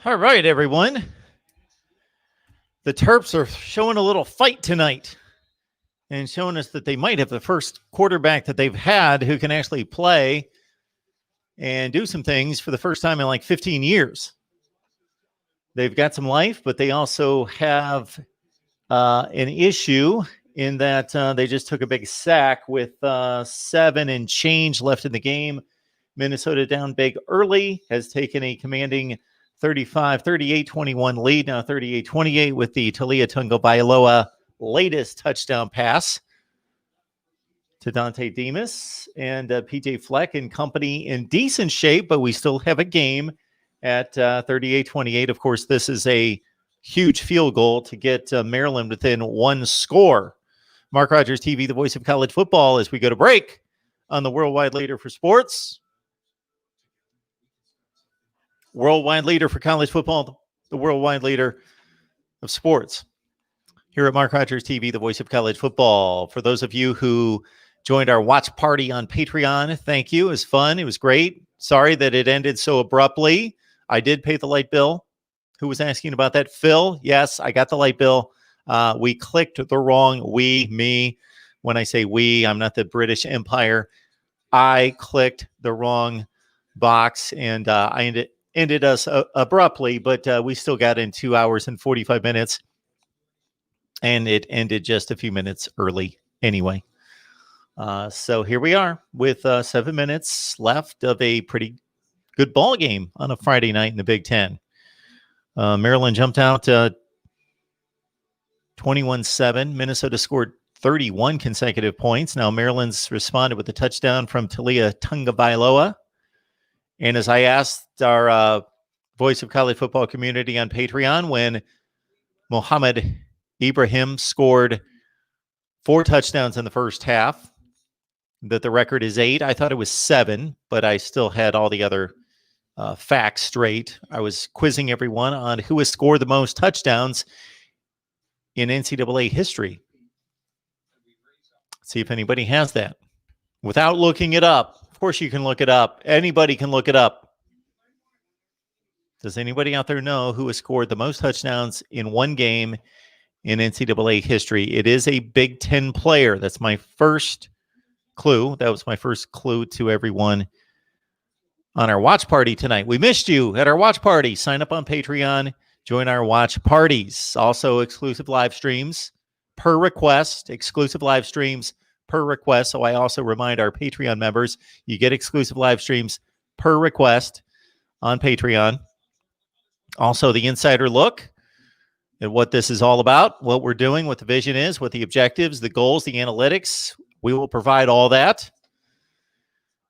All right, everyone. The Terps are showing a little fight tonight and showing us that they might have the first quarterback that they've had who can actually play and do some things for the first time in like 15 years. They've got some life, but they also have an issue in that they just took a big sack with 7 and change left in the game. Minnesota down big early, has taken a commanding 38-21 lead, now 38-28 with the Talia Tagovailoa latest touchdown pass to Dante Demas and PJ Fleck and company in decent shape, but we still have a game at 38-28. Of course, this is a huge field goal to get Maryland within one score. Mark Rogers TV, the voice of college football, as we go to break on the worldwide leader for sports. Worldwide leader for college football, the worldwide leader of sports. Here at Mark Rogers TV, the voice of college football. For those of you who joined our watch party on Patreon, thank you. It was fun. It was great. Sorry that it ended so abruptly. I did pay the light bill. Who was asking about that? Phil? Yes, I got the light bill. We clicked the wrong me. When I say we, I'm not the British Empire. I clicked the wrong box, and I ended us abruptly, but we still got in 2 hours and 45 minutes, and it ended just a few minutes early anyway. So here we are with 7 minutes left of a pretty good ball game on a Friday night in the Big Ten. Maryland jumped out 21-7. Minnesota scored 31 consecutive points. Now Maryland's responded with a touchdown from Talia Tagovailoa. And as I asked our voice of college football community on Patreon, when Mohamed Ibrahim scored 4 touchdowns in the first half, that the record is 8. I thought it was 7, but I still had all the other facts straight. I was quizzing everyone on who has scored the most touchdowns in NCAA history. See if anybody has that without looking it up. Of course, you can look it up. Anybody can look it up. Does anybody out there know who has scored the most touchdowns in one game in NCAA history? It is a Big Ten player. That's my first clue. That was my first clue to everyone on our watch party tonight. We missed you at our watch party. Sign up on Patreon. Join our watch parties. Also, exclusive live streams per request. Exclusive live streams per request. So I also remind our Patreon members, you get exclusive live streams per request on Patreon. Also, the insider look at what this is all about, what we're doing, what the vision is, what the objectives, the goals, the analytics. We will provide all that.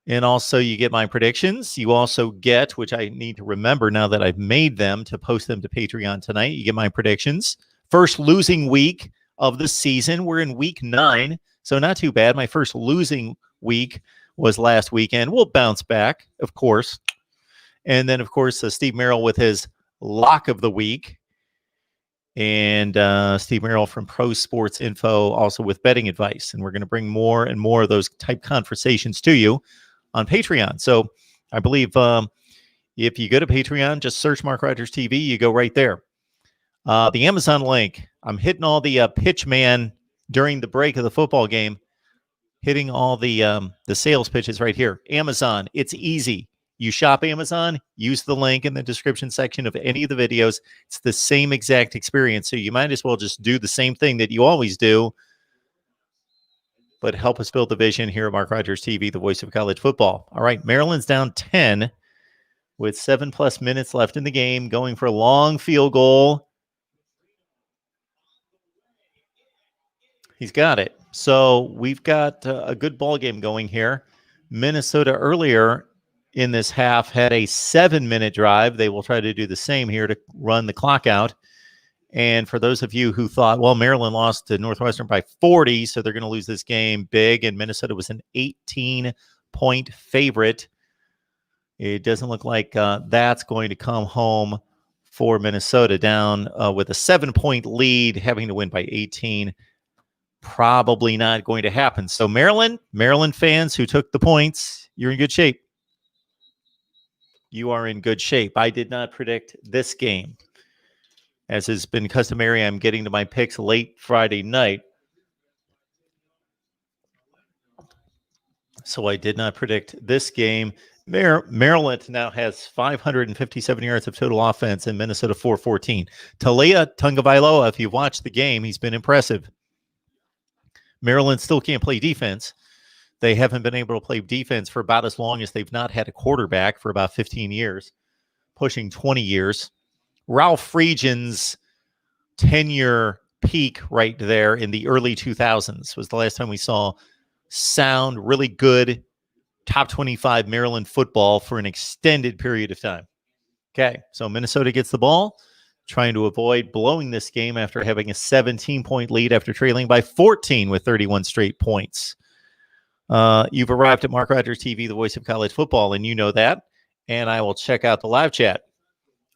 And also, you get my predictions. You also get, which I need to remember now that I've made them to post them to Patreon tonight, you get my predictions. First losing week of the season. We're in week 9. So not too bad. My first losing week was last weekend. We'll bounce back, of course. And then, of course, Steve Merrill with his lock of the week. And Steve Merrill from Pro Sports Info also with betting advice. And we're going to bring more and more of those type conversations to you on Patreon. So I believe if you go to Patreon, just search Mark Rogers TV, you go right there. The Amazon link I'm hitting all the pitch man during the break of the football game, hitting all the sales pitches right here. Amazon, it's easy. You shop Amazon, use the link in the description section of any of the videos. It's the same exact experience. So you might as well just do the same thing that you always do, but help us build the vision here at Mark Rogers TV, the voice of college football. All right, Maryland's down 10 with 7+ minutes left in the game, going for a long field goal. He's got it. So we've got a good ball game going here. Minnesota earlier in this half had a 7-minute drive. They will try to do the same here to run the clock out. And for those of you who thought, well, Maryland lost to Northwestern by 40, so they're going to lose this game big, and Minnesota was an 18-point favorite, it doesn't look like that's going to come home for Minnesota, down with a 7-point lead, having to win by 18. Probably not going to happen. So Maryland fans who took the points, you're in good shape. You are in good shape. I did not predict this game. As has been customary, I'm getting to my picks late Friday night. So I did not predict this game. Maryland now has 557 yards of total offense and Minnesota 414. Talia Tungavailoa, if you've watched the game, he's been impressive. Maryland still can't play defense. They haven't been able to play defense for about as long as they've not had a quarterback, for about 15 years, pushing 20 years. Ralph Friedgen's tenure peak right there in the early 2000s was the last time we saw sound, really good, top 25 Maryland football for an extended period of time. Okay, so Minnesota gets the ball, trying to avoid blowing this game after having a 17-point lead after trailing by 14 with 31 straight points. You've arrived at Mark Rogers TV, the voice of college football, and you know that. And I will check out the live chat.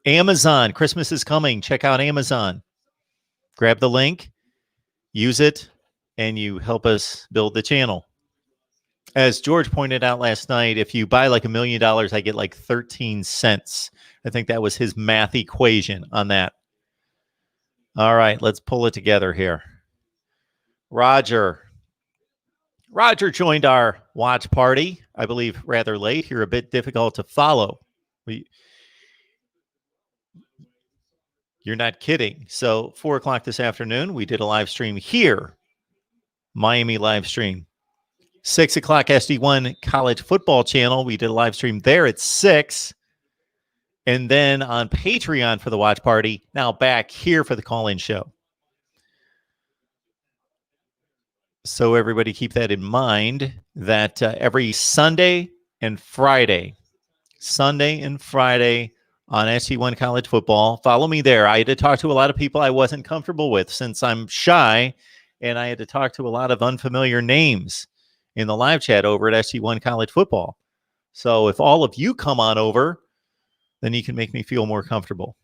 Amazon, Christmas is coming. Check out Amazon. Grab the link, use it, and you help us build the channel. As George pointed out last night, if you buy like $1 million, I get like 13 cents. I think that was his math equation on that. All right, let's pull it together here. Roger joined our watch party, I believe rather late here, a bit difficult to follow. You're not kidding. So 4 o'clock this afternoon, we did a live stream here, Miami live stream. 6 o'clock SD1 college football channel, we did a live stream there at 6. And then on Patreon for the watch party, now back here for the call-in show. So everybody keep that in mind, that every Sunday and Friday on SC1 College Football. Follow me there. I had to talk to a lot of people I wasn't comfortable with since I'm shy, and I had to talk to a lot of unfamiliar names in the live chat over at SC1 College Football. So if all of you come on over, then you can make me feel more comfortable.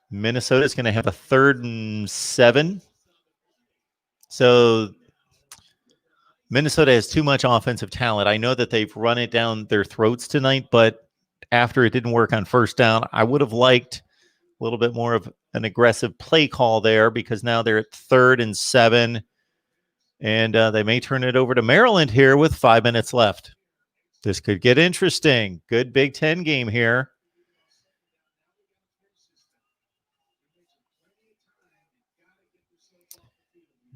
Minnesota's going to have a 3rd and 7. So Minnesota has too much offensive talent. I know that they've run it down their throats tonight, but after it didn't work on first down, I would have liked a little bit more of an aggressive play call there, because now they're at 3rd and 7, and they may turn it over to Maryland here with 5 minutes left. This could get interesting. Good Big Ten game here.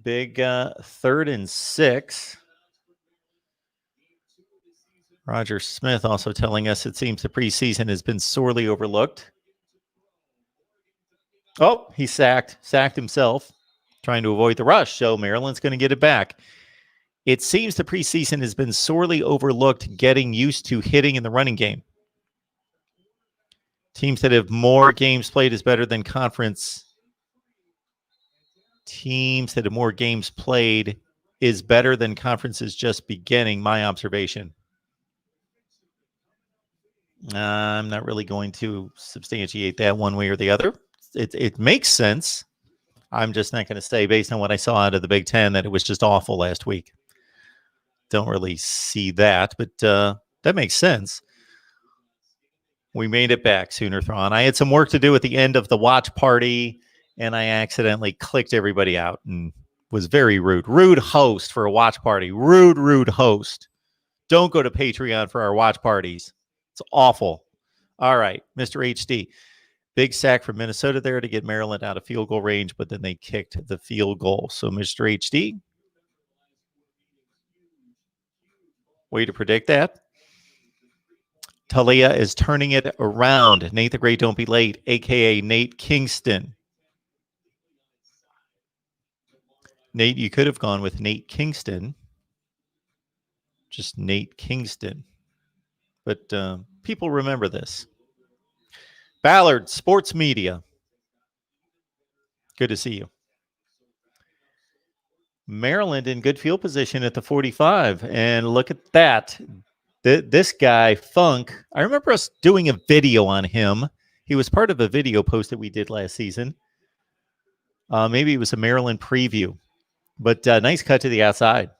Big 3rd and 6. Roger Smith also telling us it seems the preseason has been sorely overlooked. Oh, he sacked himself, trying to avoid the rush. So Maryland's going to get it back. It seems the preseason has been sorely overlooked, getting used to hitting in the running game. Teams that have more games played is better than conference. Teams that have more games played is better than conferences just beginning, my observation. I'm not really going to substantiate that one way or the other. It makes sense. I'm just not going to say, based on what I saw out of the Big Ten, that it was just awful last week. Don't really see that, but that makes sense. We made it back, Sooner Thrawn. I had some work to do at the end of the watch party, and I accidentally clicked everybody out and was very rude. Rude host for a watch party. Rude host. Don't go to Patreon for our watch parties. It's awful. All right, Mr. HD. Big sack from Minnesota there to get Maryland out of field goal range, but then they kicked the field goal. So, Mr. HD, way to predict that. Talia is turning it around. Nate the Great, don't be late, a.k.a. Nate Kingston. Nate, you could have gone with Nate Kingston. Just Nate Kingston. But people remember this. Ballard, Sports Media. Good to see you. Maryland in good field position at the 45. And look at that. This guy, Funk, I remember us doing a video on him. He was part of a video post that we did last season. Maybe it was a Maryland preview. But nice cut to the outside.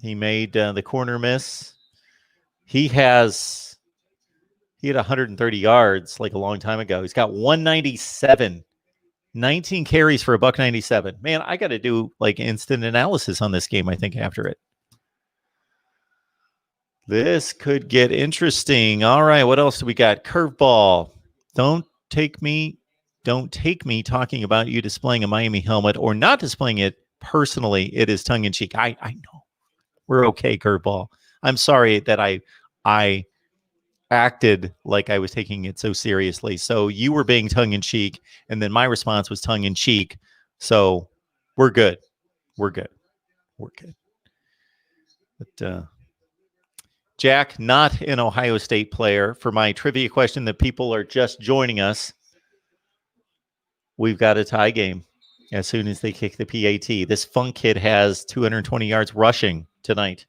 He made the corner miss. He had 130 yards like a long time ago. He's got 197. 19 carries for $197. Man, I got to do like instant analysis on this game, I think, after it. This could get interesting. All right, what else do we got? Curveball. Don't take me talking about you displaying a Miami helmet or not displaying it personally. It is tongue-in-cheek. I know. We're okay, curveball. I'm sorry that I acted like I was taking it so seriously. So you were being tongue-in-cheek, and then my response was tongue-in-cheek. So we're good. We're good. We're good. But Jack, not an Ohio State player. For my trivia question that people are just joining us, we've got a tie game as soon as they kick the PAT. This Funk kid has 220 yards rushing tonight.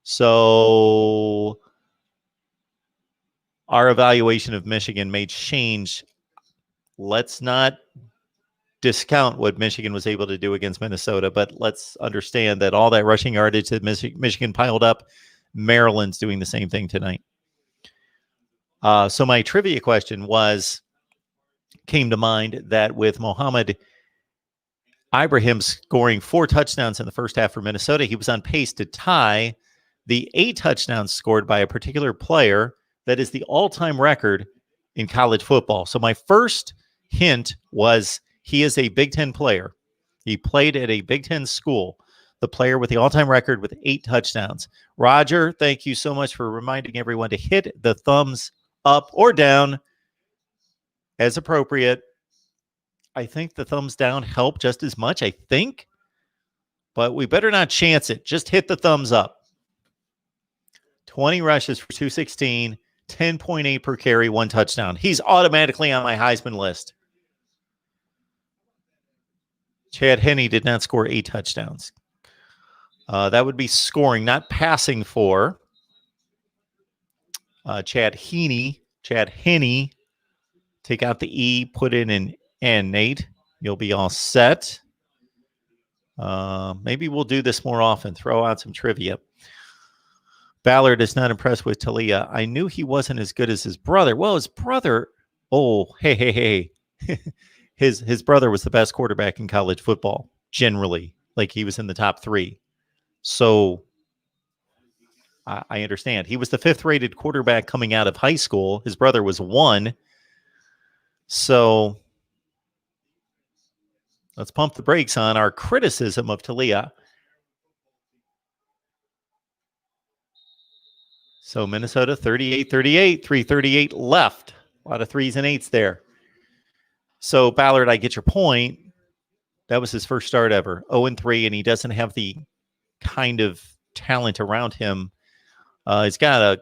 So our evaluation of Michigan may change. Let's not discount what Michigan was able to do against Minnesota, but let's understand that all that rushing yardage that Michigan piled up, Maryland's doing the same thing tonight. So my trivia question came to mind that with Mohammed Ibrahim scoring 4 touchdowns in the first half for Minnesota, he was on pace to tie the 8 touchdowns scored by a particular player that is the all-time record in college football. So my first hint was he is a Big Ten player. He played at a Big Ten school. The player with the all-time record with 8 touchdowns. Roger, thank you so much for reminding everyone to hit the thumbs up or down as appropriate. I think the thumbs down help just as much, I think. But we better not chance it. Just hit the thumbs up. 20 rushes for 216, 10.8 per carry, 1 touchdown. He's automatically on my Heisman list. Chad Henne did not score 8 touchdowns. That would be scoring, not passing for. Chad Henne. Take out the E, put in an N, Nate. You'll be all set. Maybe we'll do this more often. Throw out some trivia. Ballard is not impressed with Talia. I knew he wasn't as good as his brother. Well, his brother, hey. His brother was the best quarterback in college football, generally. Like, he was in the top 3. So I understand. He was the 5th rated quarterback coming out of high school. His brother was 1. So let's pump the brakes on our criticism of Talia. So Minnesota 38-38, 3:38 left. A lot of 3s and 8s there. So Ballard, I get your point. That was his first start ever. 0-3, and he doesn't have the kind of talent around him. He's got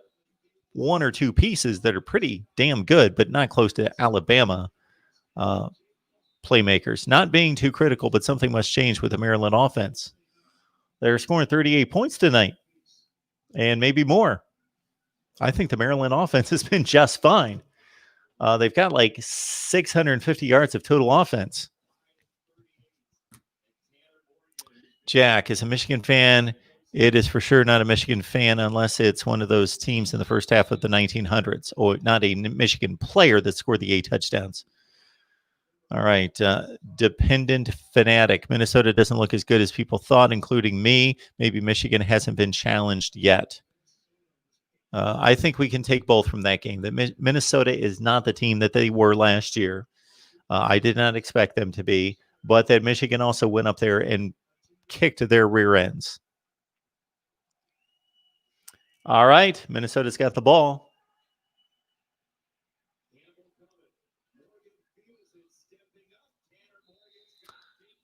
1 or 2 pieces that are pretty damn good, but not close to Alabama playmakers. Not being too critical, but something must change with the Maryland offense. They're scoring 38 points tonight, and maybe more. I think the Maryland offense has been just fine. They've got like 650 yards of total offense. Jack, as a Michigan fan, It is for sure not a Michigan fan unless it's one of those teams in the first half of the 1900s, or not a Michigan player that scored the 8 touchdowns. All right. Dependent fanatic. Minnesota doesn't look as good as people thought, including me. Maybe Michigan hasn't been challenged yet. I think we can take both from that game. That Minnesota is not the team that they were last year. I did not expect them to be, but that Michigan also went up there and kicked their rear ends. All right. Minnesota's got the ball.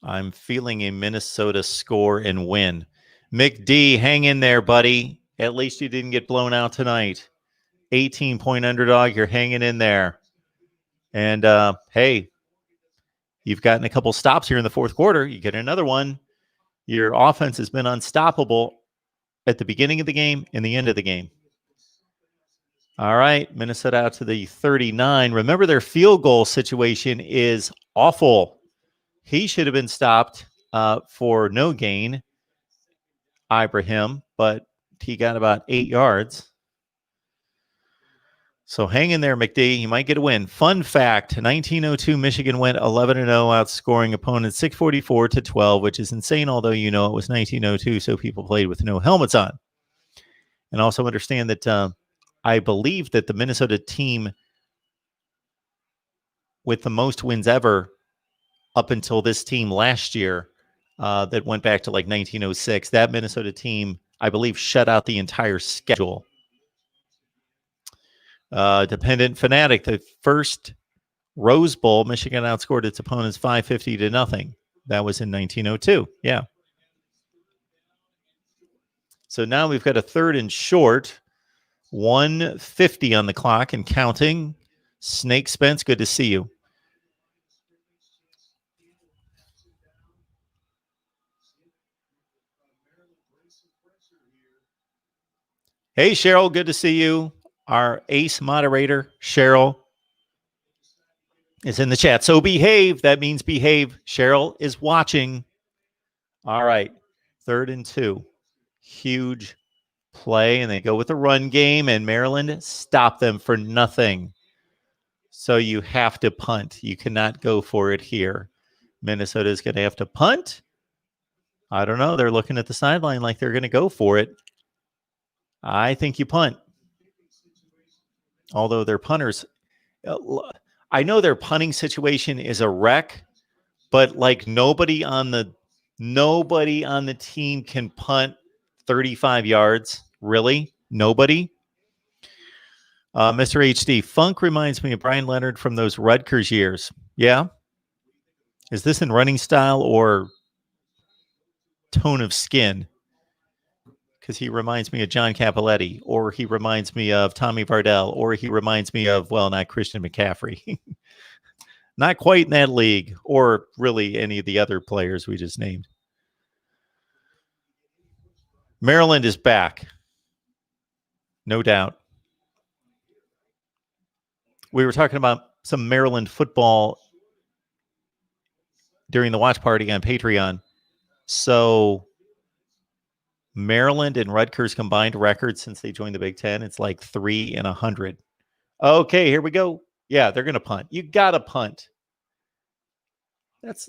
I'm feeling a Minnesota score and win. McD, hang in there, buddy. At least you didn't get blown out tonight. 18-point underdog. You're hanging in there. And, hey, you've gotten a couple stops here in the fourth quarter. You get another one. Your offense has been unstoppable at the beginning of the game and the end of the game. All right, Minnesota out to the 39. Remember, their field goal situation is awful. He should have been stopped for no gain, Ibrahim, but he got about 8 yards. So hang in there, McD. You might get a win. Fun fact, 1902, Michigan went 11-0, outscoring opponents 644-12, which is insane, although you know it was 1902, so people played with no helmets on. And also understand that I believe that the Minnesota team with the most wins ever up until this team last year that went back to like 1906, that Minnesota team, I believe, shut out the entire schedule. Dependent fanatic, the first Rose Bowl, Michigan outscored its opponents 550-0. That was in 1902. Yeah. So now we've got a third and short, 1:50 on the clock and counting. Snake Spence, good to see you. Hey, Cheryl, good to see you. Our ace moderator, Cheryl, is in the chat. So behave. That means behave. Cheryl is watching. All right. 3rd and 2. Huge play, and they go with the run game, and Maryland stopped them for nothing. So you have to punt. You cannot go for it here. Minnesota is going to have to punt. I don't know. They're looking at the sideline like they're going to go for it. I think you punt. Although their punters, I know their punting situation is a wreck, but like nobody on the team can punt 35 yards. Really? Nobody? Mr. HD, Funk reminds me of Brian Leonard from those Rutgers years. Yeah? Is this in running style or tone of skin? Because he reminds me of John Capoletti, or he reminds me of Tommy Vardell, or he reminds me of, well, not Christian McCaffrey. Not quite in that league, or really any of the other players we just named. Maryland is back. No doubt. We were talking about some Maryland football during the watch party on Patreon. So Maryland and Rutgers combined record since they joined the Big Ten, it's like 3-100. Okay, here we go. Yeah, they're going to punt. You got to punt. That's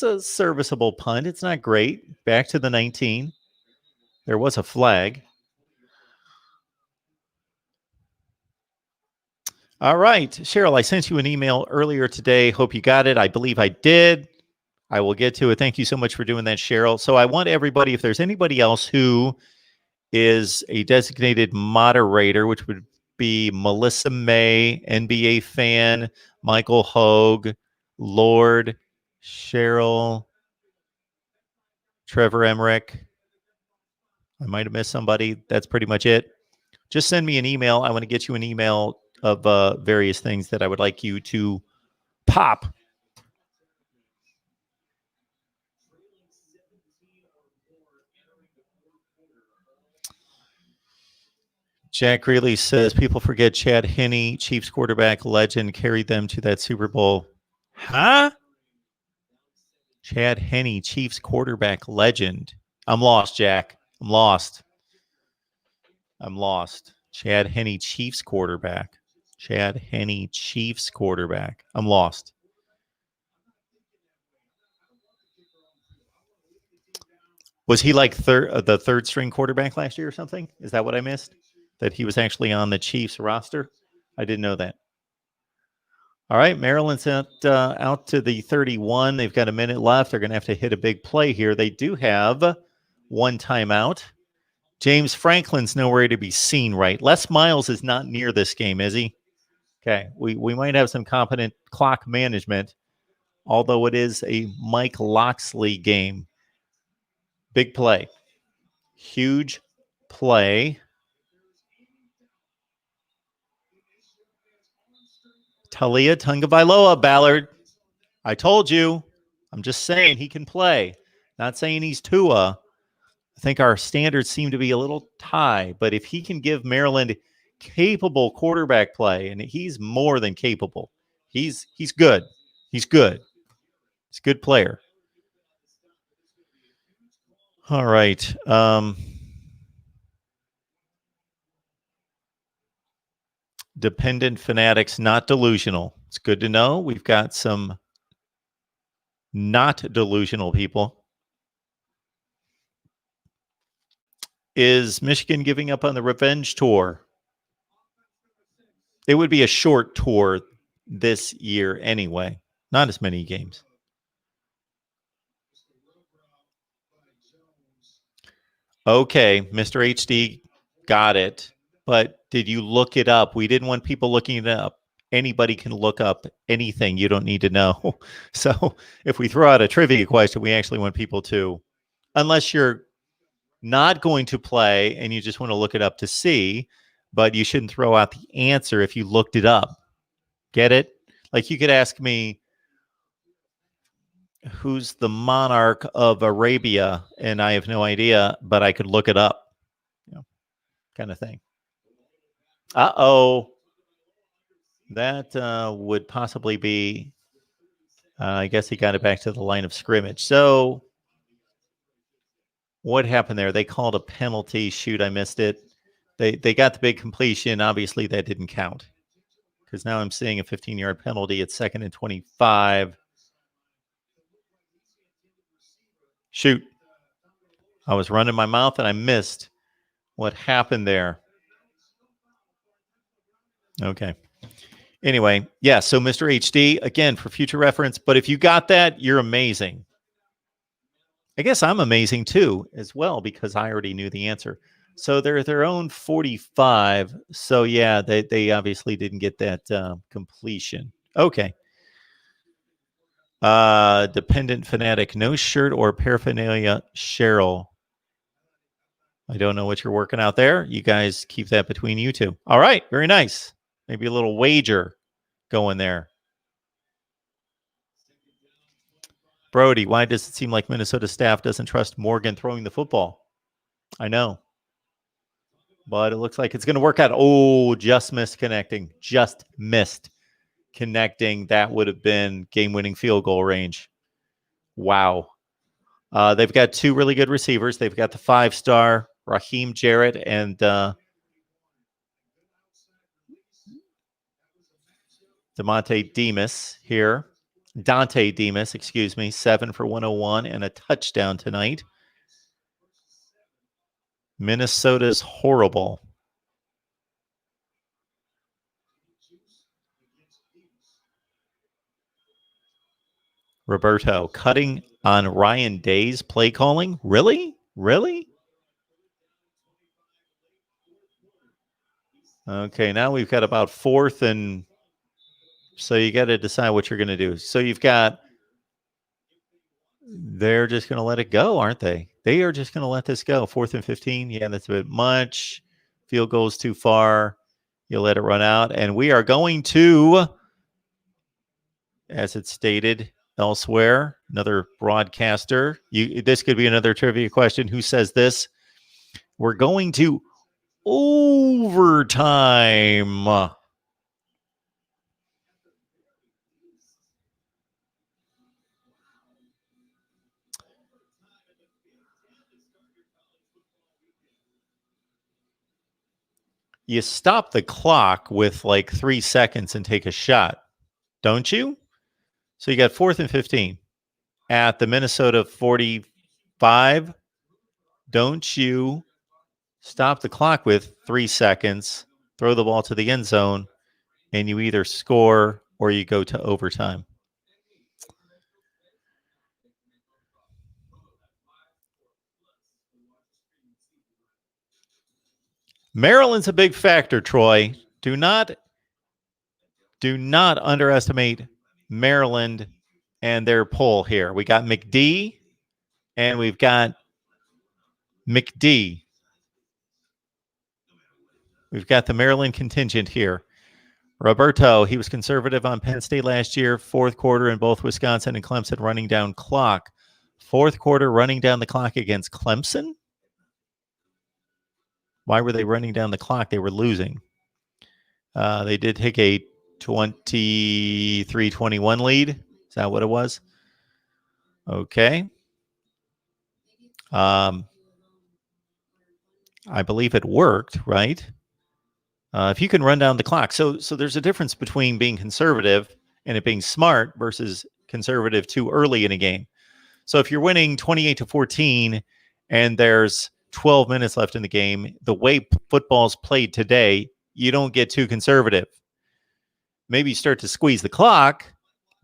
a serviceable punt. It's not great. Back to the 19. There was a flag. All right, Cheryl, I sent you an email earlier today. Hope you got it. I believe I did. I will get to it. Thank you so much for doing that, Cheryl. So I want everybody, if there's anybody else who is a designated moderator, which would be Melissa May, NBA fan, Michael Hogue, Lord, Cheryl, Trevor Emmerich. I might have missed somebody. That's pretty much it. Just send me an email. I want to get you an email of various things that I would like you to pop. Jack Greeley says, people forget Chad Henne, Chiefs quarterback legend, carried them to that Super Bowl. Huh? Chad Henne, Chiefs quarterback legend. I'm lost, Jack. I'm lost. I'm lost. Chad Henne, Chiefs quarterback. Chad Henne, Chiefs quarterback. I'm lost. Was he like the third string quarterback last year or something? Is that what I missed? That he was actually on the Chiefs roster? I didn't know that. All right, Maryland's out to the 31. They've got a minute left. They're going to have to hit a big play here. They do have one timeout. James Franklin's nowhere to be seen, right? Les Miles is not near this game, is he? Okay, we might have some competent clock management, although it is a Mike Locksley game. Big play. Huge play. Talia Tungavailoa, Ballard. I told you. I'm just saying he can play. Not saying he's Tua. I think our standards seem to be a little high, but if he can give Maryland capable quarterback play, and he's more than capable, he's good. He's good. He's a good player. All right. Dependent fanatics, not delusional. It's good to know. We've got some not delusional people. Is Michigan giving up on the revenge tour? It would be a short tour this year anyway. Not as many games. Okay, Mr. HD, got it. But did you look it up? We didn't want people looking it up. Anybody can look up anything. You don't need to know. So if we throw out a trivia question, we actually want people to, unless you're not going to play and you just want to look it up to see, but you shouldn't throw out the answer if you looked it up. Get it? Like you could ask me, who's the monarch of Arabia? And I have no idea, but I could look it up, kind of thing. Uh-oh. That would possibly be, I guess he got it back to the line of scrimmage. So what happened there? They called a penalty. Shoot, I missed it. They got the big completion. Obviously, that didn't count because now I'm seeing a 15-yard penalty at 2nd and 25. Shoot. I was running my mouth and I missed what happened there. Okay. Anyway, yeah, so Mr. HD, again, for future reference, but if you got that, you're amazing. I guess I'm amazing too, as well, because I already knew the answer. So they're their own 45. So yeah, they obviously didn't get that completion. Okay. Dependent fanatic, no shirt or paraphernalia, Cheryl. I don't know what you're working out there. You guys keep that between you two. All right, very nice. Maybe a little wager going there. Brody, why does it seem like Minnesota staff doesn't trust Morgan throwing the football? I know. But it looks like it's going to work out. Oh, just missed connecting. Just missed connecting. That would have been game-winning field goal range. Wow. They've got two really good receivers. They've got the 5-star Raheem Jarrett and Demonte Demas here. Dante Demas, excuse me, 7 for 101 and a touchdown tonight. Minnesota's horrible. Roberto cutting on Ryan Day's play calling. Really? Really? Okay, now we've got about 4th and so you got to decide what you're going to do. So you've got, they're just going to let it go, aren't they? They are just going to let this go. 4th and 15. Yeah, that's a bit much. Field goal's too far. You let it run out. And we are going to, as it's stated elsewhere, another broadcaster. This could be another trivia question. Who says this? We're going to overtime. you stop the clock with like 3 seconds and take a shot, don't you? So you got 4th and 15 at the Minnesota 45. Don't you stop the clock with 3 seconds, throw the ball to the end zone, and you either score or you go to overtime? Maryland's a big factor, Troy. Do not underestimate Maryland and their pull here. We got McD and we've got McD. We've got the Maryland contingent here. Roberto, he was conservative on Penn State last year, 4th quarter in both Wisconsin and Clemson running down clock. 4th quarter running down the clock against Clemson? Why were they running down the clock? They were losing. They did take a 23-21 lead. Is that what it was? Okay. I believe it worked, right? If you can run down the clock. So there's a difference between being conservative and it being smart versus conservative too early in a game. So if you're winning 28-14 and there's 12 minutes left in the game, the way football's played today, you don't get too conservative. Maybe you start to squeeze the clock.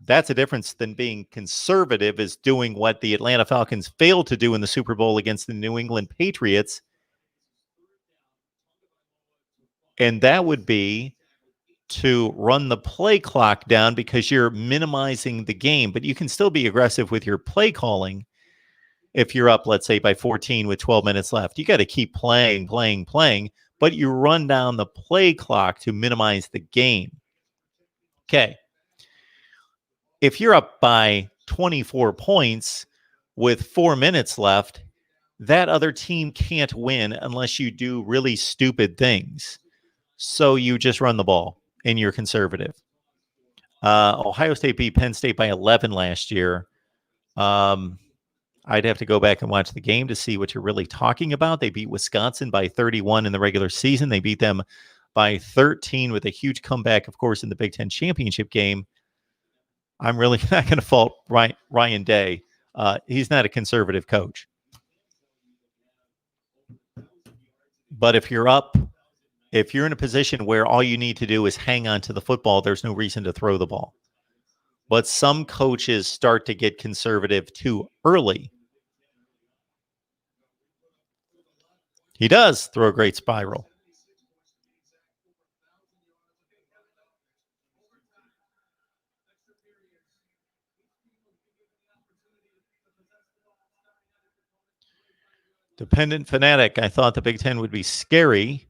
That's a difference than being conservative, is doing what the Atlanta Falcons failed to do in the Super Bowl against the New England Patriots. And that would be to run the play clock down because you're minimizing the game, but you can still be aggressive with your play calling. If you're up, let's say, by 14 with 12 minutes left, you got to keep playing, but you run down the play clock to minimize the game. Okay. If you're up by 24 points with 4 minutes left, that other team can't win unless you do really stupid things. So you just run the ball and you're conservative. Ohio State beat Penn State by 11 last year. I'd have to go back and watch the game to see what you're really talking about. They beat Wisconsin by 31 in the regular season. They beat them by 13 with a huge comeback, of course, in the Big Ten championship game. I'm really not going to fault Ryan Day. He's not a conservative coach. But if you're up, if you're in a position where all you need to do is hang on to the football, there's no reason to throw the ball. But some coaches start to get conservative too early. He does throw a great spiral. Dependent fanatic, I thought the Big Ten would be scary,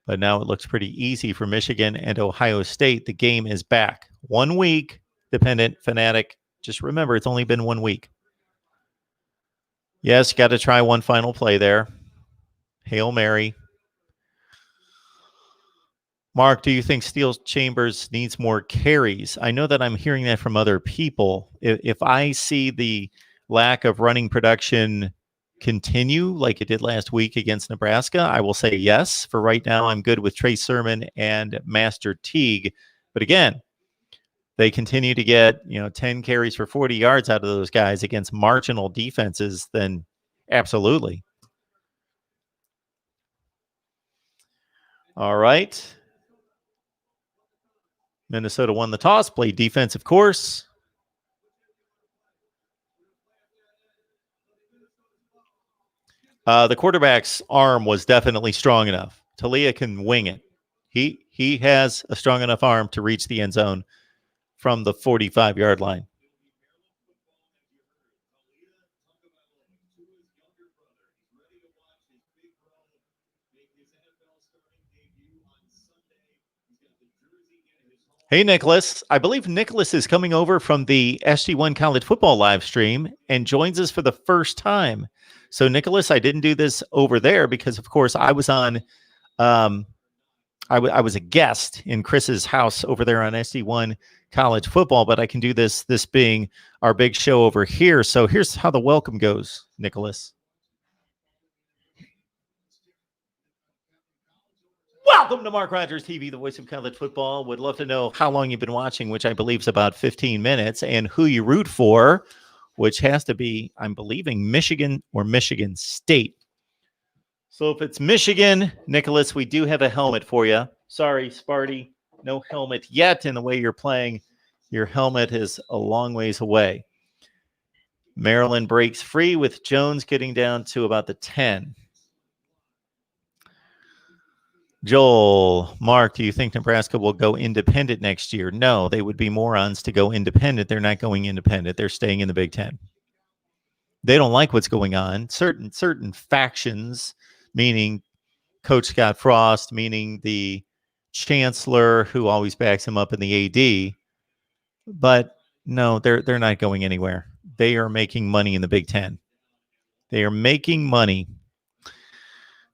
but now it looks pretty easy for Michigan and Ohio State. The game is back. 1 week, dependent fanatic. Just remember, it's only been 1 week. Yes, got to try one final play there. Hail Mary. Mark, do you think Steel Chambers needs more carries? I know that I'm hearing that from other people. If I see the lack of running production continue like it did last week against Nebraska, I will say yes. For right now, I'm good with Trey Sermon and Master Teague. But again, they continue to get 10 carries for 40 yards out of those guys against marginal defenses, then absolutely. All right. Minnesota won the toss, played defense, of course. The quarterback's arm was definitely strong enough. Talia can wing it. He has a strong enough arm to reach the end zone from the 45-yard line. Hey, Nicholas. I believe Nicholas is coming over from the SG1 College Football live stream and joins us for the first time. So, Nicholas, I didn't do this over there because, of course, I was on I was a guest in Chris's house over there on SG1 College Football, but I can do this being our big show over here. So here's how the welcome goes, Nicholas. Welcome to Mark Rogers TV, the voice of college football. Would love to know how long you've been watching, which I believe is about 15 minutes, and who you root for, which has to be, I'm believing, Michigan or Michigan State. So if it's Michigan, Nicholas, we do have a helmet for you. Sorry, Sparty, no helmet yet. In the way you're playing, your helmet is a long ways away. Maryland breaks free with Jones getting down to about the 10. Joel, Mark, do you think Nebraska will go independent next year? No, they would be morons to go independent. They're not going independent. They're staying in the Big Ten. They don't like what's going on. Certain factions, meaning Coach Scott Frost, meaning the chancellor who always backs him up in the AD. But no, they're not going anywhere. They are making money in the Big Ten. They are making money.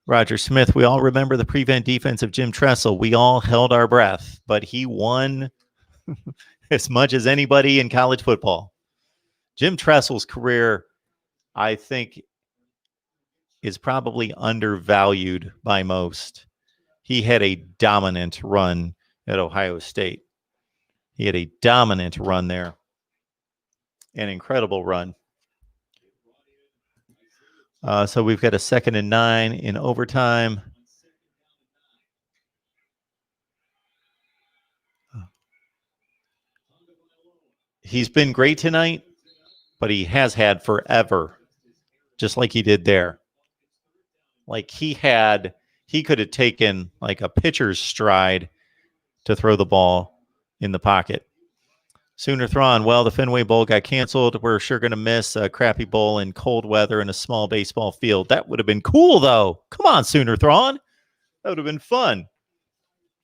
Roger Smith, we all remember the prevent defense of Jim Tressel. We all held our breath, but he won as much as anybody in college football. Jim Tressel's career, I think, is probably undervalued by most. He had a dominant run at Ohio State. He had a dominant run there. An incredible run. So we've got a 2nd and 9 in overtime. He's been great tonight, but he has had forever, just like he did there. Like he could have taken like a pitcher's stride to throw the ball in the pocket. Sooner Thrawn, well, the Fenway Bowl got canceled. We're sure going to miss a crappy bowl in cold weather in a small baseball field. That would have been cool, though. Come on, Sooner Thrawn. That would have been fun.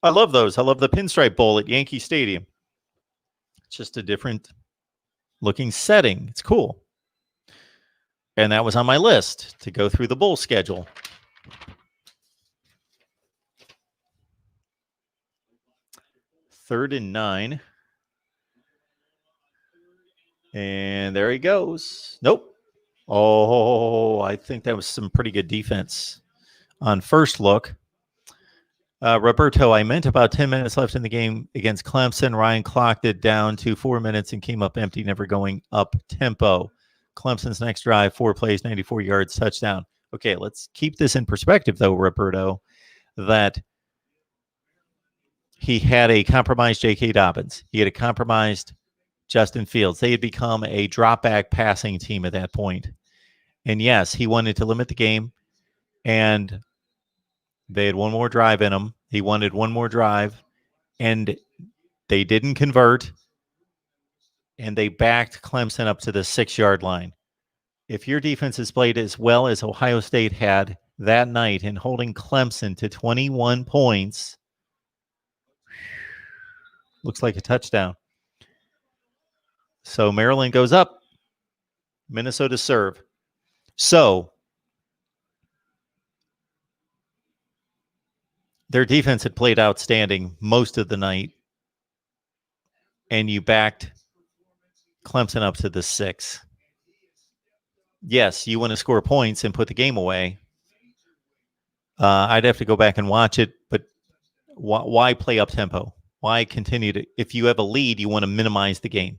I love those. I love the Pinstripe Bowl at Yankee Stadium. It's just a different looking setting. It's cool. And that was on my list to go through the bowl schedule. Third and 9. And there he goes. Nope. Oh, I think that was some pretty good defense on first look. Roberto, I meant about 10 minutes left in the game against Clemson. Ryan clocked it down to 4 minutes and came up empty, never going up tempo. Clemson's next drive, 4 plays, 94 yards, touchdown. Okay, let's keep this in perspective, though, Roberto, that he had a compromised J.K. Dobbins. He had a compromised Justin Fields. They had become a drop-back passing team at that point. And yes, he wanted to limit the game, and they had one more drive in them. He wanted one more drive, and they didn't convert, and they backed Clemson up to the 6-yard line. If your defense has played as well as Ohio State had that night in holding Clemson to 21 points, looks like a touchdown. So Maryland goes up. Minnesota serve. So their defense had played outstanding most of the night, and you backed Clemson up to the 6. Yes, you want to score points and put the game away. I'd have to go back and watch it, but why play up tempo? Why continue to? If you have a lead, you want to minimize the game.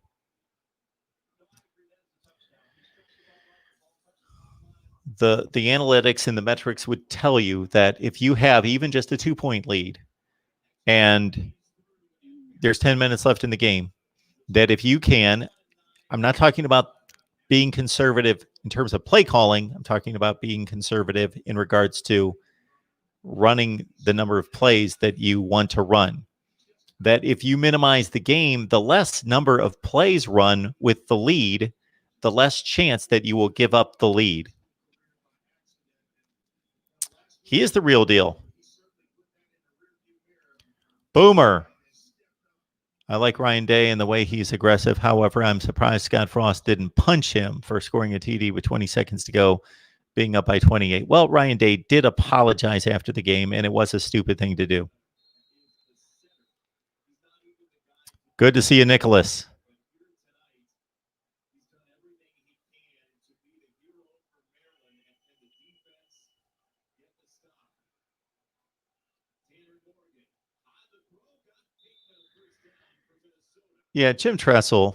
The analytics and the metrics would tell you that if you have even just a 2-point lead and there's 10 minutes left in the game, that if you can, I'm not talking about being conservative in terms of play calling. I'm talking about being conservative in regards to running the number of plays that you want to run. That if you minimize the game, the less number of plays run with the lead, the less chance that you will give up the lead. He is the real deal. Boomer. I like Ryan Day and the way he's aggressive. However, I'm surprised Scott Frost didn't punch him for scoring a TD with 20 seconds to go, being up by 28. Well, Ryan Day did apologize after the game, and it was a stupid thing to do. Good to see you, Nicholas. Yeah, Jim Tressel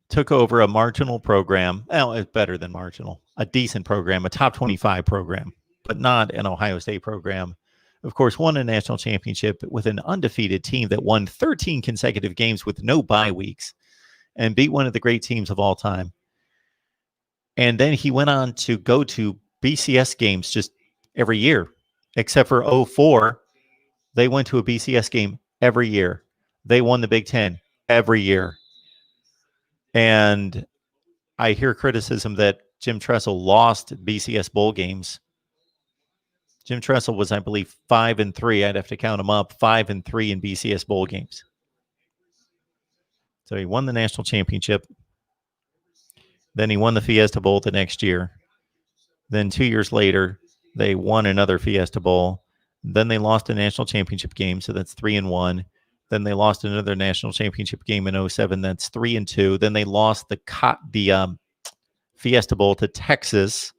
took over a marginal program. Well, it's better than marginal. A decent program, a top 25 program, but not an Ohio State program. Of course, won a national championship with an undefeated team that won 13 consecutive games with no bye weeks and beat one of the great teams of all time. And then he went on to go to BCS games just every year, except for 04. They went to a BCS game every year. They won the Big Ten every year. And I hear criticism that Jim Tressel lost BCS bowl games. Jim Tressel was, I believe, 5-3. I'd have to count them up. 5-3 in BCS bowl games. So he won the national championship. Then he won the Fiesta Bowl the next year. Then 2 years later, they won another Fiesta Bowl. Then they lost a national championship game, so that's 3-1. Then they lost another national championship game in 07. That's 3-2. Then they lost the Fiesta Bowl to Texas.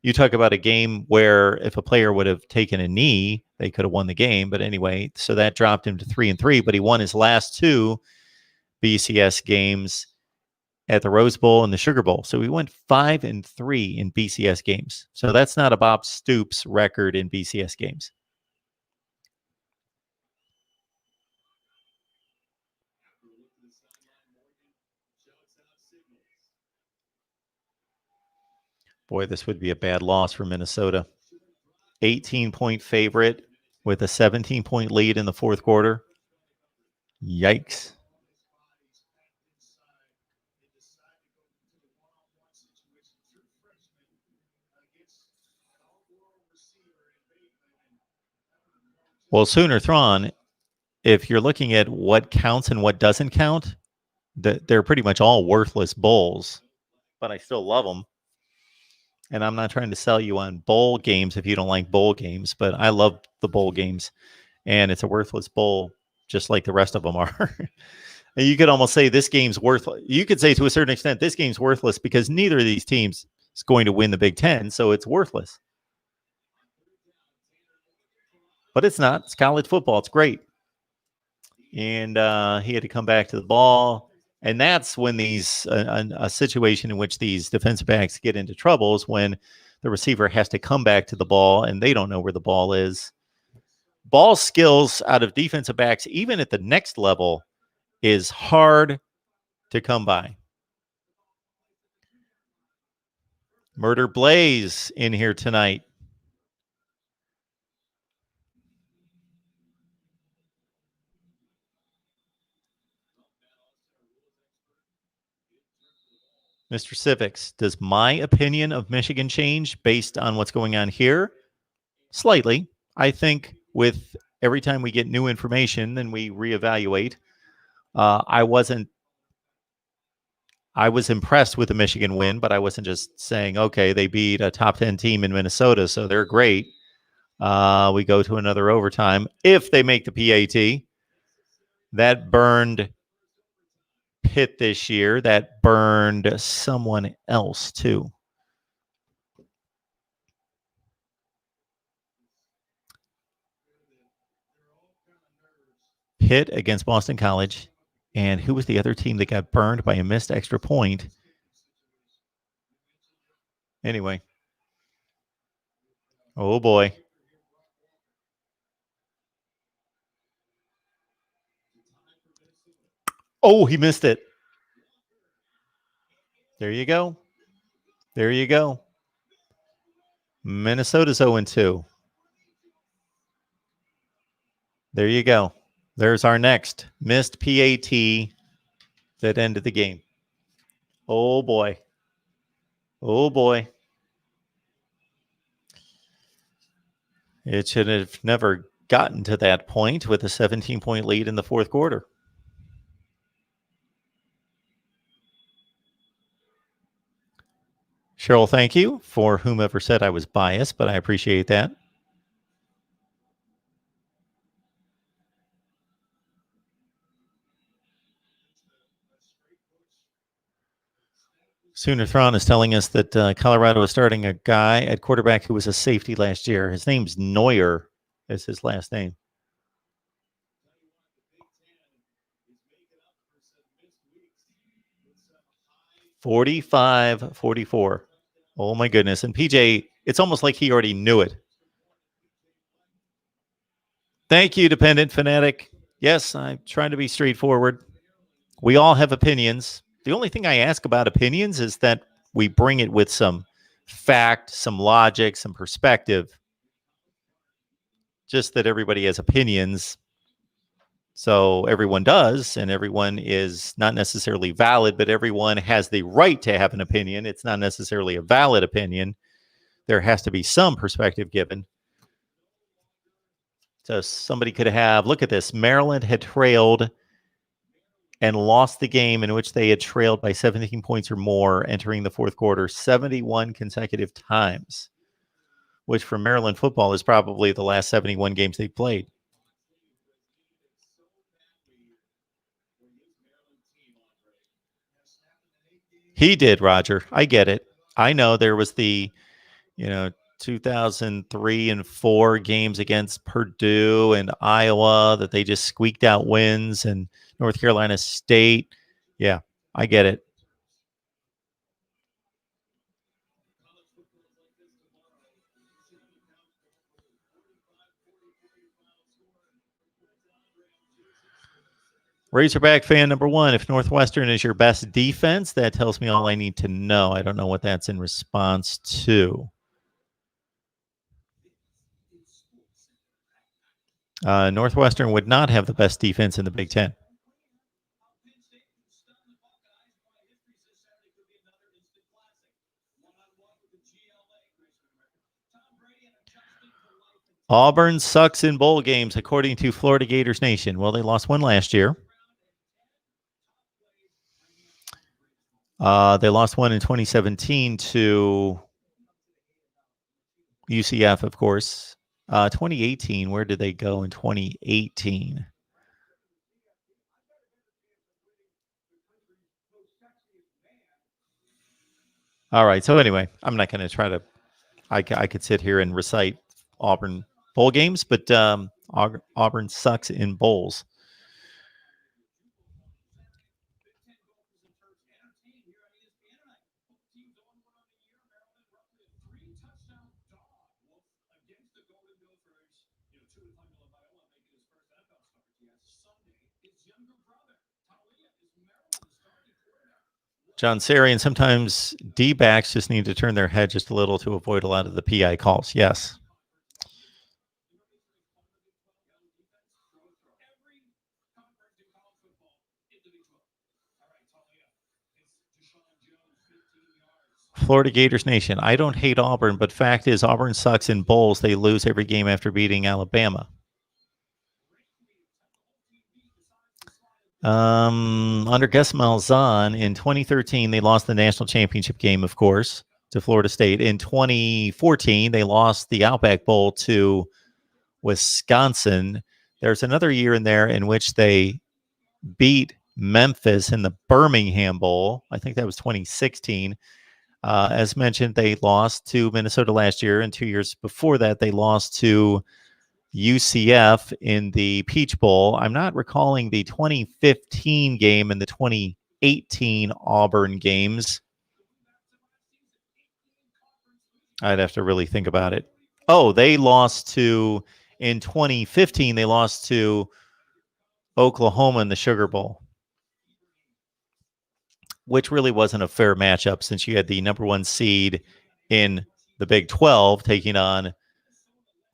You talk about a game where if a player would have taken a knee, they could have won the game. But anyway, so that dropped him to 3-3. But he won his last two BCS games at the Rose Bowl and the Sugar Bowl. So he went 5-3 in BCS games. So that's not a Bob Stoops record in BCS games. Boy, this would be a bad loss for Minnesota. 18-point favorite with a 17-point lead in the fourth quarter. Yikes. Well, Sooner Thrawn, if you're looking at what counts and what doesn't count, they're pretty much all worthless bowls, but I still love them. And I'm not trying to sell you on bowl games if you don't like bowl games, but I love the bowl games. And it's a worthless bowl, just like the rest of them are. And you could almost say this game's worthless. You could say to a certain extent, this game's worthless because neither of these teams is going to win the Big Ten, so it's worthless. But it's not. It's college football. It's great. And he had to come back to the ball. And that's when a situation in which these defensive backs get into trouble is when the receiver has to come back to the ball and they don't know where the ball is. Ball skills out of defensive backs, even at the next level, is hard to come by. Murder Blaze in here tonight. Mr. Civics, does my opinion of Michigan change based on what's going on here? Slightly. I think with every time we get new information, then we reevaluate. I was impressed with the Michigan win, but I wasn't just saying, okay, they beat a top 10 team in Minnesota, so they're great. We go to another overtime. If they make the PAT, that burned Pitt this year. That burned someone else too. Pitt against Boston College. And who was the other team that got burned by a missed extra point? Anyway. Oh, boy. Oh, he missed it. There you go. There you go. Minnesota's 0-2. There you go. There's our next missed PAT that ended the game. Oh, boy. Oh, boy. It should have never gotten to that point with a 17-point lead in the fourth quarter. Cheryl, thank you for whomever said I was biased, but I appreciate that. Sooner Thrawn is telling us that Colorado is starting a guy at quarterback who was a safety last year. His name's Neuer, is his last name. 45-44. Oh my goodness. And PJ, it's almost like he already knew it. Thank you, Dependent Fanatic. Yes, I'm trying to be straightforward. We all have opinions. The only thing I ask about opinions is that we bring it with some fact, some logic, some perspective. Just that everybody has opinions. So everyone does, and everyone is not necessarily valid, but everyone has the right to have an opinion. It's not necessarily a valid opinion. There has to be some perspective given. So somebody could have, look at this, Maryland had trailed and lost the game in which they had trailed by 17 points or more entering the fourth quarter 71 consecutive times, which for Maryland football is probably the last 71 games they played. He did, Roger. I get it. I know there was the, 2003 and 4 games against Purdue and Iowa that they just squeaked out wins, and North Carolina State. Yeah, I get it. Razorback fan number one, if Northwestern is your best defense, that tells me all I need to know. I don't know what that's in response to. Northwestern would not have the best defense in the Big Ten. Auburn sucks in bowl games, according to Florida Gators Nation. Well, they lost one last year. They lost one in 2017 to UCF, of course. 2018, where did they go in 2018? All right. So anyway, I'm not going to try to. I could sit here and recite Auburn bowl games, but Auburn sucks in bowls. John Sarian, sometimes D-backs just need to turn their head just a little to avoid a lot of the PI calls. Yes. Florida Gators Nation. I don't hate Auburn, but fact is Auburn sucks in bowls. They lose every game after beating Alabama. Under Gus Malzahn in 2013, they lost the national championship game, of course, to Florida State. In 2014, they lost the Outback Bowl to Wisconsin. There's another year in there in which they beat Memphis in the Birmingham Bowl. I think that was 2016. As mentioned, they lost to Minnesota last year, and 2 years before that, they lost to UCF in the Peach Bowl. I'm not recalling the 2015 game and the 2018 Auburn games. I'd have to really think about it. Oh, they lost to, in 2015, they lost to Oklahoma in the Sugar Bowl, which really wasn't a fair matchup since you had the number one seed in the Big 12 taking on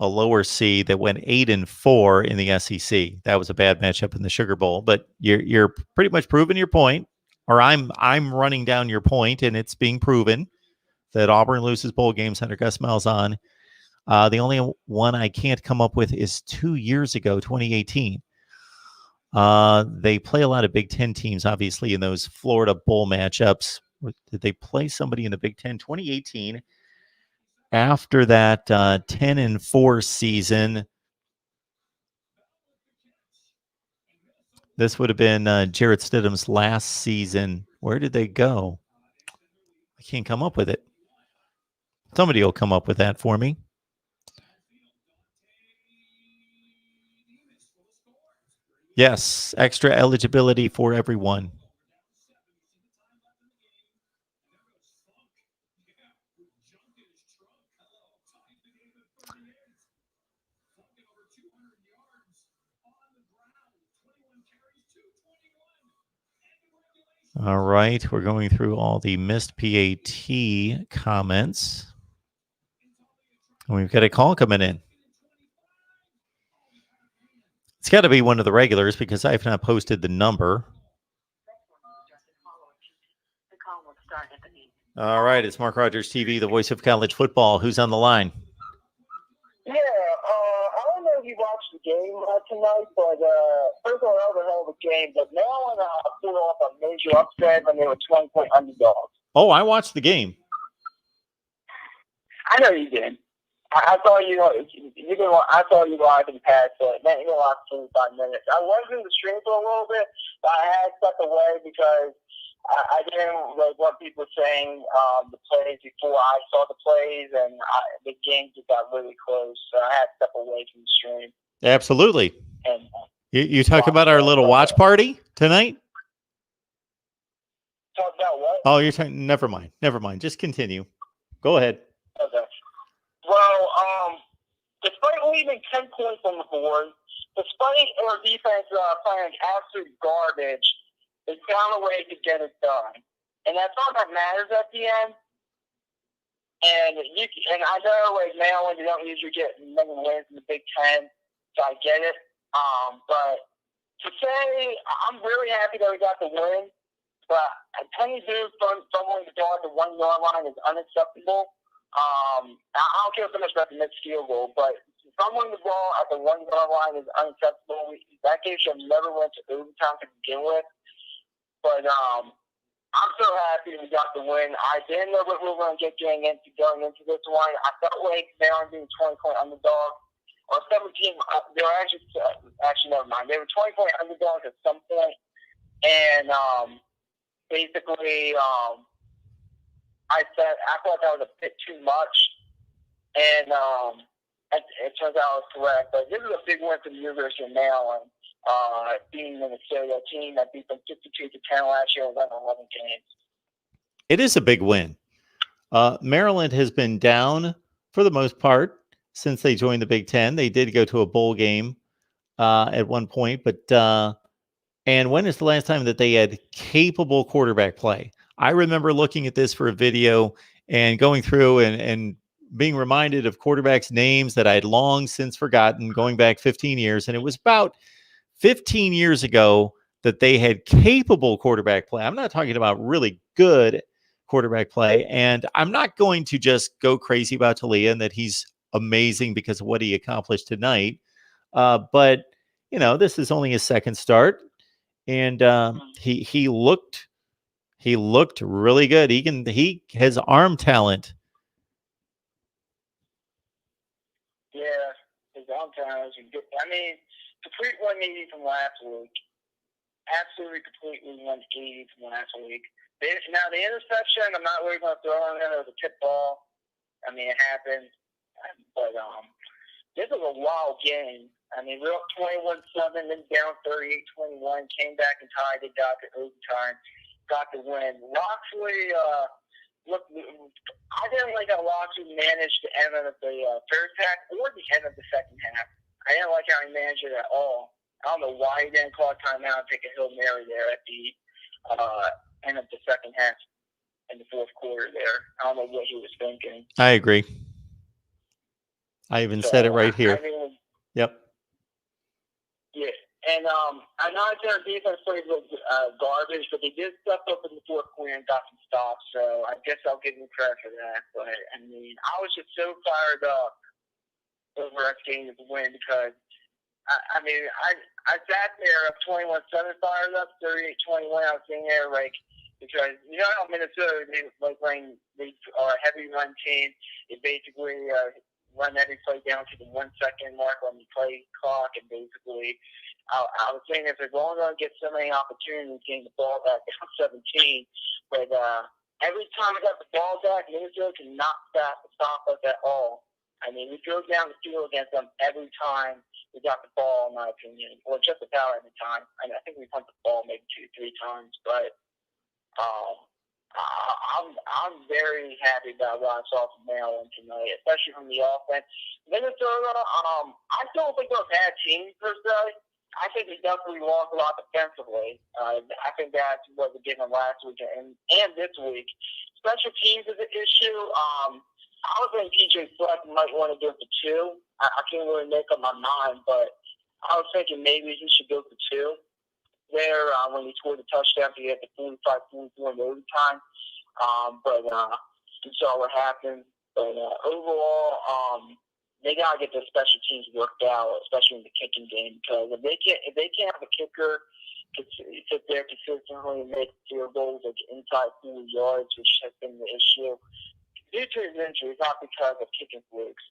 a lower seed that went 8-4 in the SEC. That was a bad matchup in the Sugar Bowl, but you're pretty much proving your point, or I'm running down your point, and it's being proven that Auburn loses bowl games under Gus Malzahn. The only one I can't come up with is 2 years ago, 2018. They play a lot of Big Ten teams, obviously, in those Florida Bowl matchups. Did they play somebody in the Big Ten? 2018. After that 10-4 season, this would have been Jarrett Stidham's last season. Where did they go? I can't come up with it. Somebody will come up with that for me. Yes, extra eligibility for everyone. All right, we're going through all the missed PAT comments. And we've got a call coming in. It's got to be one of the regulars because I've not posted the number. All right, it's Mark Rogers TV, the voice of college football. Who's on the line? Yeah, I don't know if you watched the game tonight, but first of all, that was a hell of a game. But now pulled off a major upset when they were 20-point underdogs. Oh, I watched the game. I know you did. I saw you. I saw you live in the past. Man, you watched 25 minutes. I was in the stream for a little bit, but I had stepped away because I didn't like what people were saying the plays before I saw the plays, and the game just got really close. So I had to step away from the stream. Absolutely. And you talk about our little watch party tonight? Talk about what? Oh, you're talking. Never mind. Just continue. Go ahead. Okay. Well, despite leaving 10 points on the board, despite our defense playing absolute garbage, they found a way to get it done. And that's all that matters at the end. And I know, like, Maryland, you don't usually get many wins in the Big Ten, so I get it. But to say, I'm really happy that we got the win, but Penny Duke fumbling the ball at the 1 yard line is unacceptable. I don't care so much about the missed field goal, but fumbling the ball at the 1 yard line is unacceptable. That game should have never went to overtime to begin with. But I'm so happy we got the win. I didn't know what we were going to get going into this one. I felt like Maryland being 20-point underdog, or 17. They were actually never mind. They were 20-point underdogs at some point, and basically, I thought that was a bit too much, and it turns out I was correct. But this is a big win for the University of Maryland, being in the Minnesota team that beat them 52-10 last year, 11 games. It is a big win. Maryland has been down for the most part since they joined the Big Ten. They did go to a bowl game at one point, but and when is the last time that they had capable quarterback play? I remember looking at this for a video and going through and being reminded of quarterbacks' names that I had long since forgotten, going back 15 years. And it was about 15 years ago that they had capable quarterback play. I'm not talking about really good quarterback play. And I'm not going to just go crazy about Talia and that he's amazing because of what he accomplished tonight. But, this is only his second start. And he looked really good. He has arm talent. Yeah, his arm talent is good. I mean, complete 180 from last week. Absolutely completely 180 from last week. Now the interception, I'm not really going to throw on it as a tip ball. I mean, it happened, but this was a wild game. I mean, we were up 21-7, then down 38-21, came back and tied it, got to overtime, got the win. Loxley, look, I didn't like how Loxley managed the end of the first half or the end of the second half. I didn't like how he managed it at all. I don't know why he didn't call a timeout and take a Hail Mary there at the end of the second half in the fourth quarter there. I don't know what he was thinking. I agree. I even said it right here. I mean, yep. Yeah, and I know their defense played with garbage, but they did step up in the fourth quarter and got some stops. So I guess I'll give them credit for that. But I mean, I was just so fired up over us getting the win because I sat there up 21-7 fired up, 38-21. I was sitting there because how Minnesota they are a heavy run team. They basically run every play down to the 1 second mark on the play clock, and basically, I was saying if they're going to get so many opportunities getting the ball back down 17, but every time we got the ball back, Minnesota cannot stop us at all. I mean, we drove down the field against them every time we got the ball, in my opinion, or just about every time. I think we pumped the ball maybe 2-3 times, but I'm very happy about what I saw from Maryland tonight, especially from the offense. Minnesota, I don't think they're a bad team per se. I think they definitely lost a lot defensively. I think that's what we did last week and this week. Special teams is an issue. I was thinking PJ Fleck might want to go for 2. I can't really make up my mind, but I was thinking maybe he should go for 2 there when he scored the touchdown to get the 45-44 in overtime. But we saw what happened. But overall, they gotta get the special teams worked out, especially in the kicking game, because if they can't have a kicker to sit there consistently and make field goals like inside 40 yards, which has been the issue due to his injuries, not because of kicking flukes.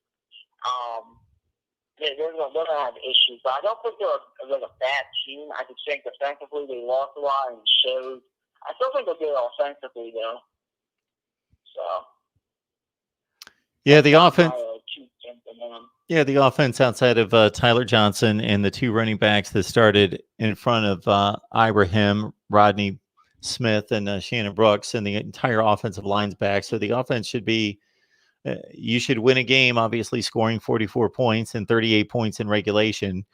They're gonna have issues, but I don't think they're like a bad team. I just think defensively they lost a lot and showed. I still think they're good offensively though. So. Yeah, the offense. Yeah, the offense outside of Tyler Johnson and the 2 running backs that started in front of Ibrahim, Rodney Smith, and Shannon Brooks, and the entire offensive line's back. So the offense should be. You should win a game, obviously scoring 44 points and 38 points in regulation.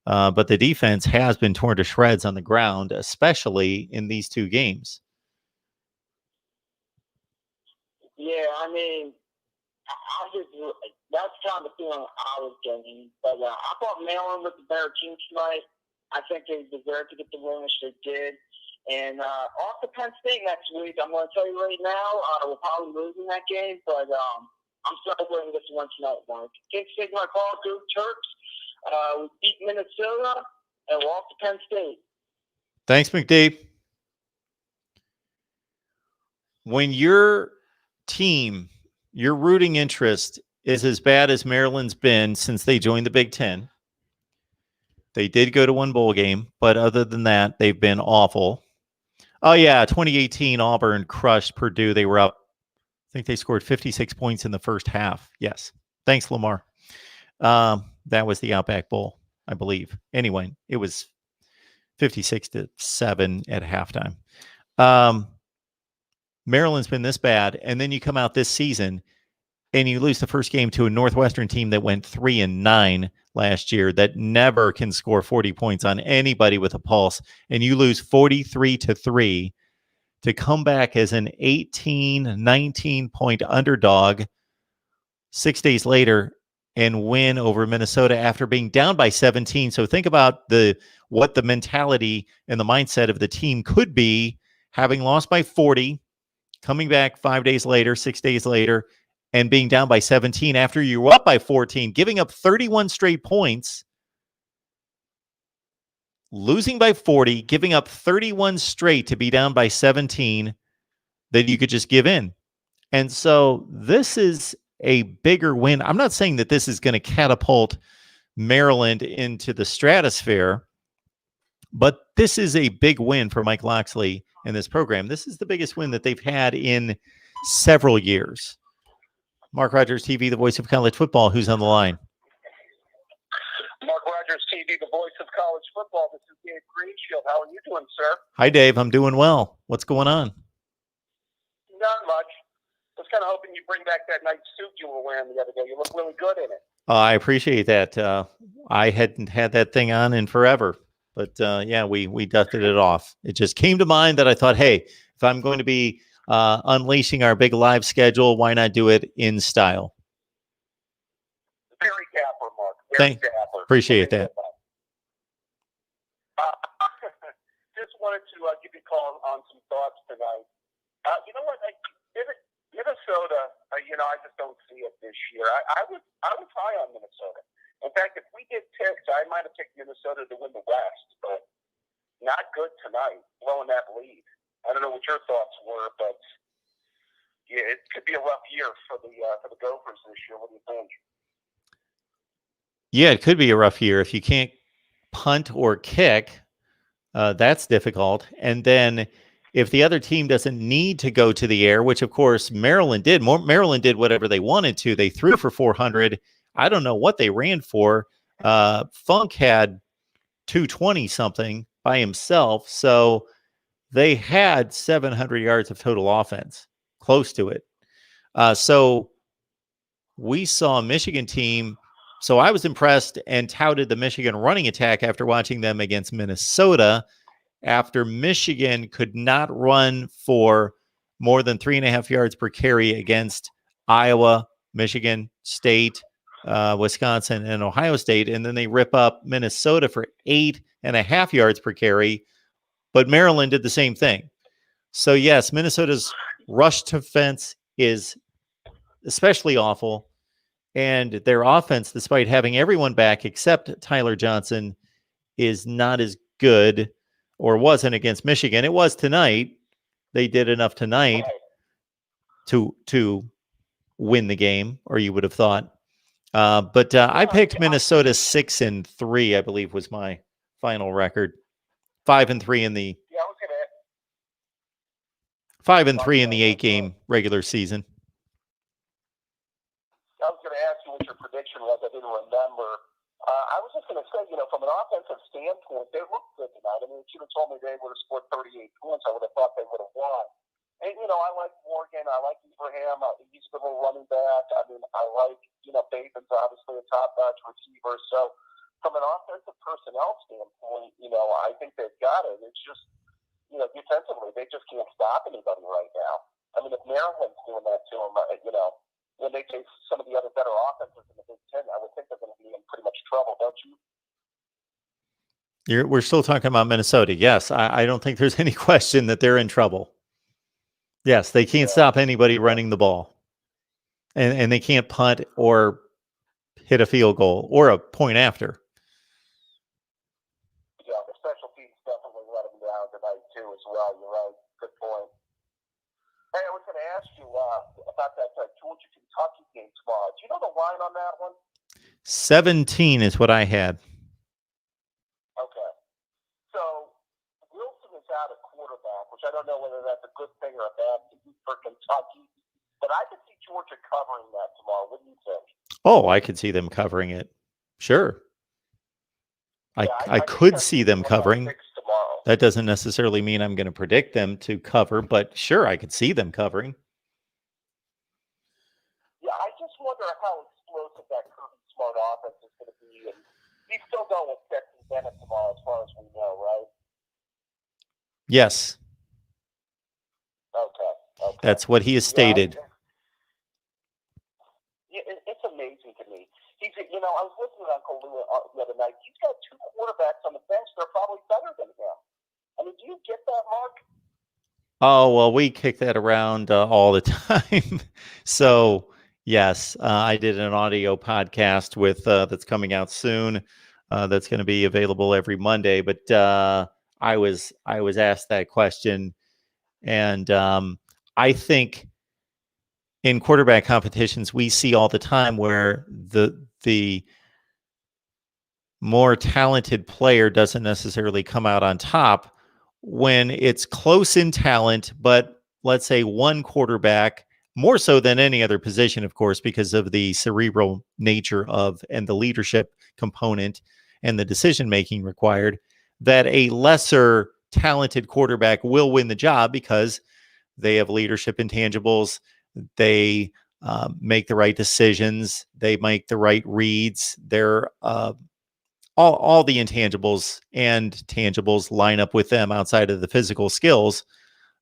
But the defense has been torn to shreds on the ground, especially in these 2 games. Yeah, I mean. That's kind of the feeling I was getting. But I thought Maryland was the better team tonight. I think they deserved to get the win, which they did. And off to Penn State next week, I'm going to tell you right now, we'll probably lose in that game. But I'm celebrating this one tonight, Mark. Can't take my call, go Terps. We beat Minnesota, and we're off to Penn State. Thanks, McDee. When your team, your rooting interest is as bad as Maryland's been since they joined the Big Ten. They did go to 1 bowl game, but other than that, they've been awful. Oh, yeah, 2018 Auburn crushed Purdue. They were up. I think they scored 56 points in the first half. Yes. Thanks, Lamar. That was the Outback Bowl, I believe. Anyway, it was 56-7 at halftime. Maryland's been this bad, and then you come out this season and you lose the first game to a Northwestern team that went 3-9 last year that never can score 40 points on anybody with a pulse, and you lose 43-3 to come back as an 18-19 point underdog 6 days later and win over Minnesota after being down by 17. So think about what the mentality and the mindset of the team could be, having lost by 40, coming back 5 days later, 6 days later, and being down by 17 after you were up by 14, giving up 31 straight points, losing by 40, giving up 31 straight to be down by 17 that you could just give in. And so this is a bigger win. I'm not saying that this is going to catapult Maryland into the stratosphere, but this is a big win for Mike Locksley and this program. This is the biggest win that they've had in several years. Mark Rogers TV, the voice of college football. Who's on the line? Mark Rogers TV, the voice of college football. This is Dave Greenfield. How are you doing, sir? Hi, Dave. I'm doing well. What's going on? Not much. I was kind of hoping you'd bring back that nice suit you were wearing the other day. You look really good in it. I appreciate that. I hadn't had that thing on in forever. But, yeah, we dusted it off. It just came to mind that I thought, hey, if I'm going to be unleashing our big live schedule, why not do it in style? Very dapper, Mark. Very dapper. Appreciate that. Just wanted to give you a call on some thoughts tonight. You know what? Minnesota, I just don't see it this year. I was high on Minnesota. In fact, if we get picks, I might have picked Minnesota to win the West, but not good tonight, blowing that lead. I don't know what your thoughts were, but yeah, it could be a rough year for the Gophers this year. What do you think? Yeah, it could be a rough year if you can't punt or kick. That's difficult. And then if the other team doesn't need to go to the air, which of course Maryland did. Maryland did whatever they wanted to. They threw for 400. I don't know what they ran for. Funk had 220 something by himself. So they had 700 yards of total offense, close to it. So we saw a Michigan team So I was impressed and touted the Michigan running attack after watching them against Minnesota, after Michigan could not run for more than 3.5 yards per carry against Iowa, Michigan State, Wisconsin, and Ohio State. And then they rip up Minnesota for 8.5 yards per carry. But Maryland did the same thing. So, yes, Minnesota's rush defense is especially awful. And their offense, despite having everyone back except Tyler Johnson, is not as good, or wasn't against Michigan. It was tonight. They did enough tonight to win the game, or you would have thought. But I picked Minnesota 6-3, I believe was my final record. 5-3 in the 5-3 in the 8-game regular season. I was going to ask you what your prediction was. I didn't remember. I was just going to say, from an offensive standpoint, they looked good tonight. I mean, if you had told me they would have scored 38 points, I would have thought they would have won. And, I like Morgan. I like Ibrahim. He's a good little running back. I mean, I like, Bateman's obviously a top-notch receiver. So, from an offensive personnel standpoint, I think they've got it. It's just, defensively, they just can't stop anybody right now. I mean, if Maryland's doing that to them, when they face some of the other better offenses in the Big Ten, I would think they're going to be in pretty much trouble, don't you? We're still talking about Minnesota. Yes, I don't think there's any question that they're in trouble. Yes, they can't stop anybody running the ball. And they can't punt or hit a field goal or a point after. Yeah, the special teams definitely let them down tonight, too, as well. You're right. Good point. Hey, I was going to ask you about that Georgia-Kentucky game tomorrow. Do you know the line on that one? 17 is what I had. Okay. So, Wilson is out at quarterback, which I don't know whether that's a good thing or a bad thing for Kentucky. But I could see Georgia covering that tomorrow. What do you think? Oh, I could see them covering it. Sure. I could see them covering. That doesn't necessarily mean I'm going to predict them to cover, but sure, I could see them covering. Yeah, I just wonder how explosive that Kirby Smart offense is going to be. And he's still going with Stetson Bennett tomorrow, as far as we know, right? Yes. Okay. That's what he has stated. It's amazing to me. I was listening to Uncle Lou the other night. He's got 2 quarterbacks on the bench that are probably better than him. I mean, do you get that, Mark? Oh, well, we kick that around all the time. So, yes, I did an audio podcast with that's coming out soon. That's going to be available every Monday. But I was asked that question, and I think in quarterback competitions we see all the time where the more talented player doesn't necessarily come out on top when it's close in talent, but let's say one quarterback, more so than any other position, of course, because of the cerebral nature of and the leadership component and the decision-making required, that a lesser talented quarterback will win the job because they have leadership intangibles. They make the right decisions. They make the right reads. They're all the intangibles and tangibles line up with them outside of the physical skills,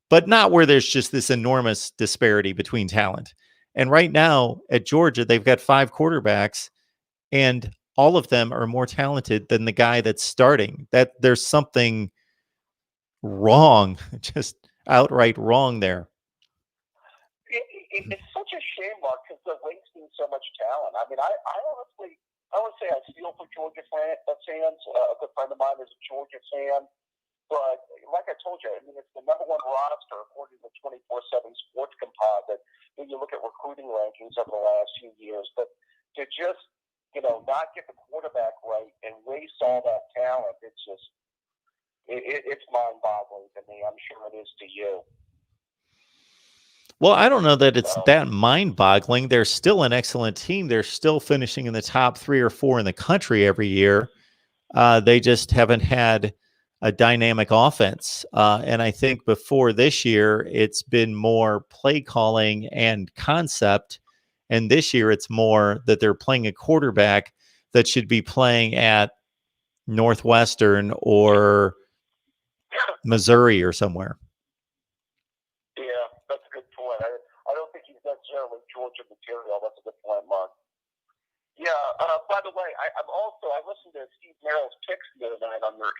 but not where there's just this enormous disparity between talent. And right now at Georgia, they've got 5 quarterbacks, and all of them are more talented than the guy that's starting. That there's something wrong, just outright wrong there. It's such a shame, Mark, because they're wasting so much talent. I mean, I honestly, I would say I feel for Georgia fans. A good friend of mine is a Georgia fan. But like I told you, I mean, it's the number 1 roster according to the 24/7 Sports Composite when you look at recruiting rankings over the last few years. But to just, not get the quarterback right and waste all that talent, it's just, it's mind-boggling to me. I'm sure it is to you. Well, I don't know that it's that mind-boggling. They're still an excellent team. They're still finishing in the top 3 or 4 in the country every year. They just haven't had a dynamic offense. And I think before this year, it's been more play calling and concept. And this year, it's more that they're playing a quarterback that should be playing at Northwestern or Missouri or somewhere. Yeah, that's a good point. I don't think he's necessarily Georgia material. That's a good point, Mark. Yeah. By the way, I listened to Steve Merrill's picks the other night on your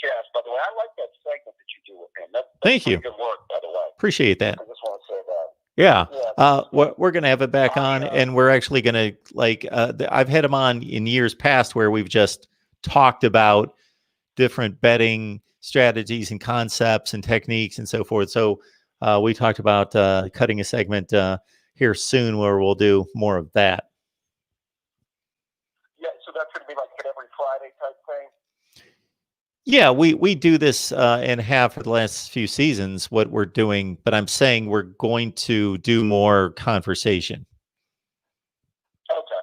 cast. By the way, I like that segment that you do with him. That's Thank you. Good work, by the way. Appreciate that. I just want to say that. Yeah. Yeah. We're going to have it back on, and we're actually going to I've had him on in years past where we've just talked about different betting strategies and concepts and techniques and so forth. So we talked about cutting a segment here soon where we'll do more of that. Yeah, so that's going to be like an every Friday type thing? Yeah, we do this and have for the last few seasons what we're doing, but I'm saying we're going to do more conversation. Okay,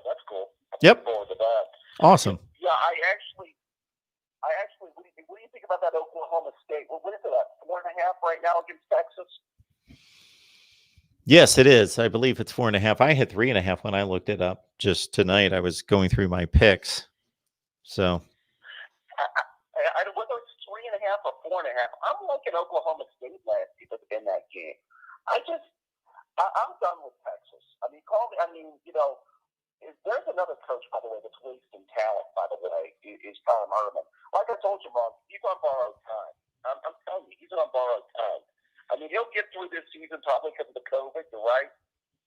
that's cool. Yep. Looking forward to that. Awesome. Yeah, I actually, what do you think about that Oklahoma State? What is it at, 4.5 right now against Texas? Yes, it is. I believe it's 4.5. I had 3.5 when I looked it up just tonight. I was going through my picks. So I whether it's 3.5 or 4.5, I'm liking Oklahoma State last year in that game. I'm done with Texas. There's another coach, by the way, that's wasting talent, by the way, is Tom Herman. Like I told you, Mark, he's on borrowed time. I'm telling you, he's on borrowed time. I mean, he'll get through this season probably because of the COVID, you're right.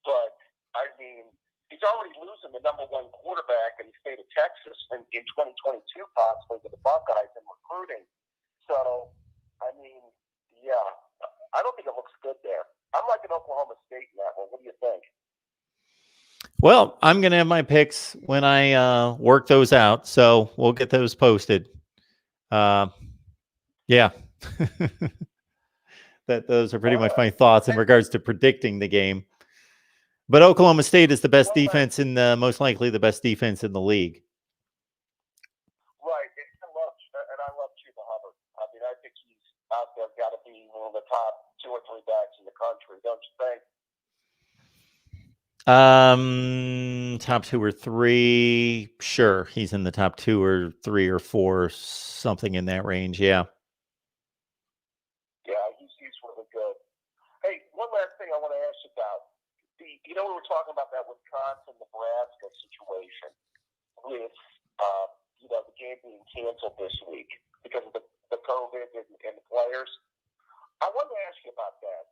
But, I mean, he's already losing the number one quarterback in the state of Texas in 2022, possibly, to the Buckeyes in recruiting. So, I mean, yeah, I don't think it looks good there. I'm liking Oklahoma State in that one. What do you think? well, I'm going to have my picks when I work those out. So we'll get those posted. Yeah. Those are pretty much my thoughts in regards to predicting the game. But Oklahoma State is the best defense most likely the best defense in the league. Right. And I love Chuba Hubbard. I mean, I think he's out there got to be one of the top 2 or 3 backs in the country, don't you think? Top 2 or 3. Sure. He's in the top 2 or 3 or 4, something in that range. Yeah. Yeah, he's really good. Hey, one last thing I want to ask you about. We were talking about that Wisconsin-Nebraska situation with, the game being canceled this week because of the COVID and the players. I wanted to ask you about that.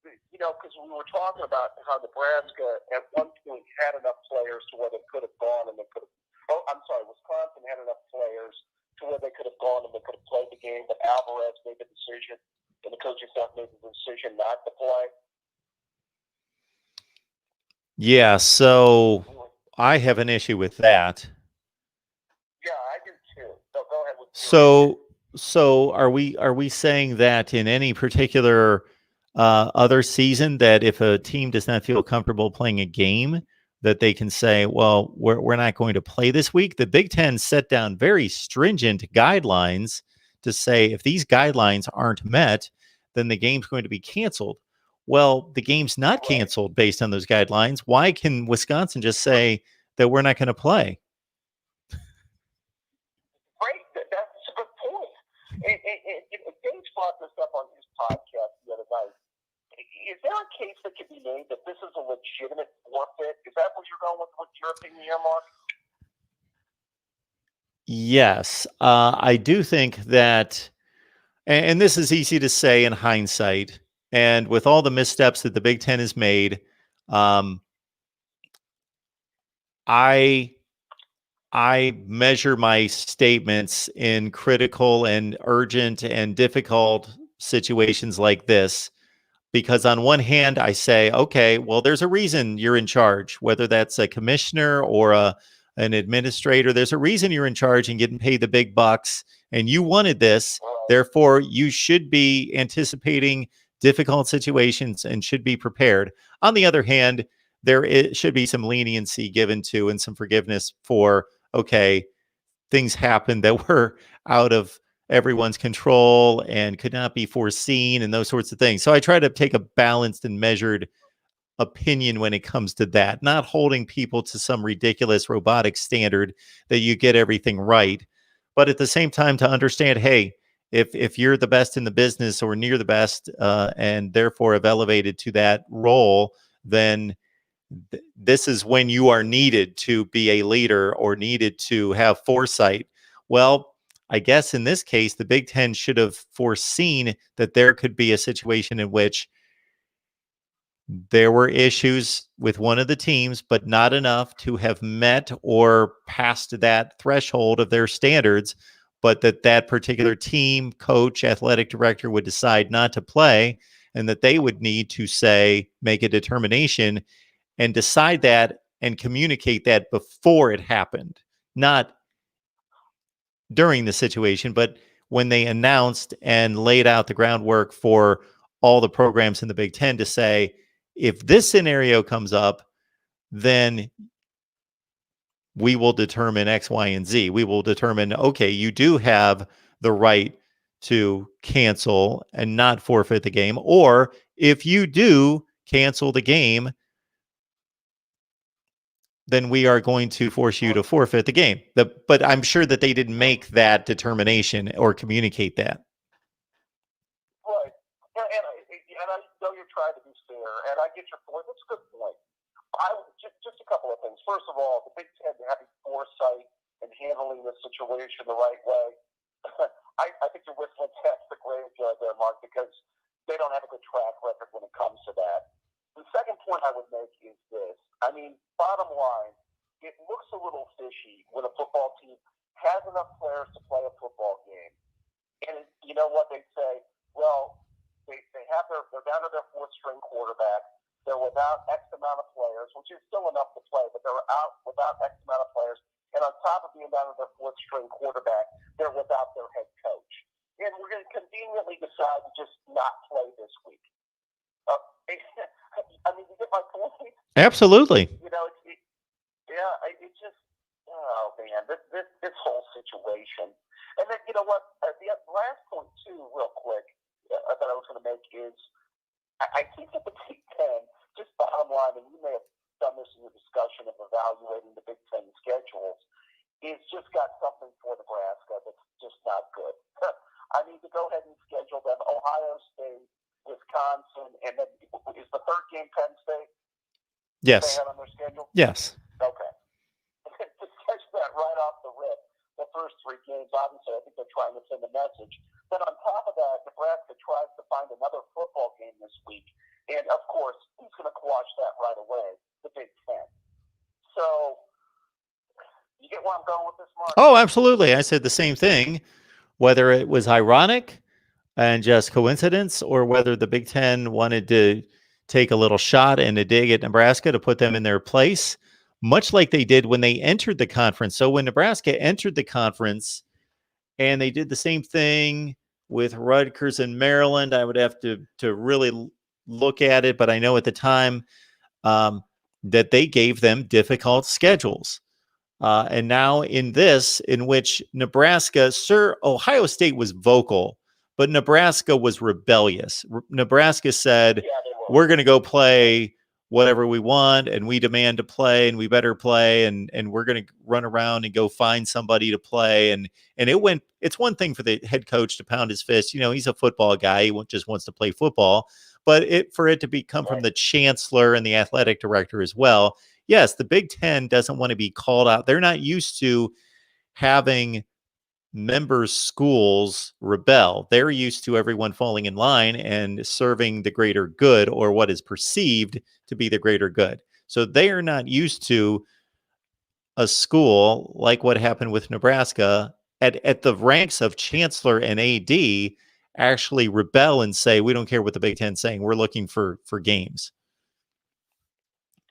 Because we were talking about how Nebraska at one point had enough players to where they could have gone and they could have. Oh, I'm sorry, Wisconsin had enough players to where they could have gone and they could have played the game, but Alvarez made the decision, and the coaching staff made the decision not to play. Yeah, so I have an issue with that. Yeah, I do too. So go ahead. So are we saying that in any particular other season that if a team does not feel comfortable playing a game, that they can say, well, we're not going to play this week? The Big Ten set down very stringent guidelines to say if these guidelines aren't met, then the game's going to be canceled. Well, the game's not canceled based on those guidelines. Why can Wisconsin just say that we're not going to play? Right, that's a good point. And James brought this up on his podcast the other night. Is there a case that can be made that this is a legitimate forfeit? Is that what you're going with your opinion here, Mark? Yes, I do think that, and this is easy to say in hindsight, and with all the missteps that the Big Ten has made, I measure my statements in critical and urgent and difficult situations like this. Because on one hand, I say, okay, well, there's a reason you're in charge, whether that's a commissioner or an administrator. There's a reason you're in charge and getting paid the big bucks, and you wanted this. Therefore, you should be anticipating difficult situations and should be prepared. On the other hand, should be some leniency given to and some forgiveness for, okay, things happen that were out of everyone's control and could not be foreseen and those sorts of things. So I try to take a balanced and measured opinion when it comes to that, not holding people to some ridiculous robotic standard that you get everything right, but at the same time to understand, hey, if you're the best in the business or near the best, and therefore have elevated to that role, then this is when you are needed to be a leader or needed to have foresight. Well, I guess in this case, the Big Ten should have foreseen that there could be a situation in which there were issues with one of the teams, but not enough to have met or passed that threshold of their standards, but that particular team, coach, athletic director would decide not to play, and that they would need to say, make a determination and decide that and communicate that before it happened, not during the situation, but when they announced and laid out the groundwork for all the programs in the Big Ten to say, if this scenario comes up, then we will determine X, Y, and Z. We will determine, okay, you do have the right to cancel and not forfeit the game. Or if you do cancel the game, then we are going to force you to forfeit the game. But I'm sure that they didn't make that determination or communicate that. Right. And I know you're trying to be fair, and I get your point. That's a good point. Just a couple of things. First of all, the Big Ten having foresight and handling the situation the right way. I think you're whistling past the graveyard there, Mark, because they don't have a good track record when it comes to that. The second point I would make is this. I mean, bottom line, it looks a little fishy when a football team has enough players to play a football game. And you know what they say? Well, they're down to their fourth string quarterback. They're without X amount of players, which is still enough to play, but they're out without X amount of players. And on top of being down to their fourth string quarterback, they're without their head coach. And we're going to conveniently decide to just not play this week. I mean, you get my point? Absolutely. You know, it just, oh man, this whole situation. And then, you know what, the last point too, real quick, that I was going to make is, I think that the Big Ten, just bottom line, and you may have done this in your discussion of evaluating the Big Ten schedules, is just got something for Nebraska that's just not good. I mean, to go ahead and schedule them Ohio State, Wisconsin, and then is the third game Penn State? Yes. They had on their schedule? Yes. Okay. To catch that right off the rip, the first three games, obviously, I think they're trying to send a message. Then on top of that, Nebraska tries to find another football game this week. And, of course, who's going to quash that right away? The Big Ten. So, you get where I'm going with this, Mark? Oh, absolutely. I said the same thing, whether it was ironic and just coincidence or whether the Big Ten wanted to take a little shot and a dig at Nebraska to put them in their place, much like they did when they entered the conference. So when Nebraska entered the conference and they did the same thing with Rutgers and Maryland, I would have to really look at it. But I know at the time that they gave them difficult schedules. And now in this, in which Nebraska, Ohio State was vocal, but Nebraska was rebellious. Nebraska said, we're going to go play whatever we want, and we demand to play, and we better play, and we're going to run around and go find somebody to play. And it's one thing for the head coach to pound his fist. You know, he's a football guy. He just wants to play football. But for it to come from the chancellor and the athletic director as well, yes, the Big Ten doesn't want to be called out. They're not used to having member schools rebel. They're used to everyone falling in line and serving the greater good, or what is perceived to be the greater good. So they are not used to a school like what happened with Nebraska at the ranks of chancellor and AD actually rebel and say, we don't care what the Big Ten's saying. We're looking for games.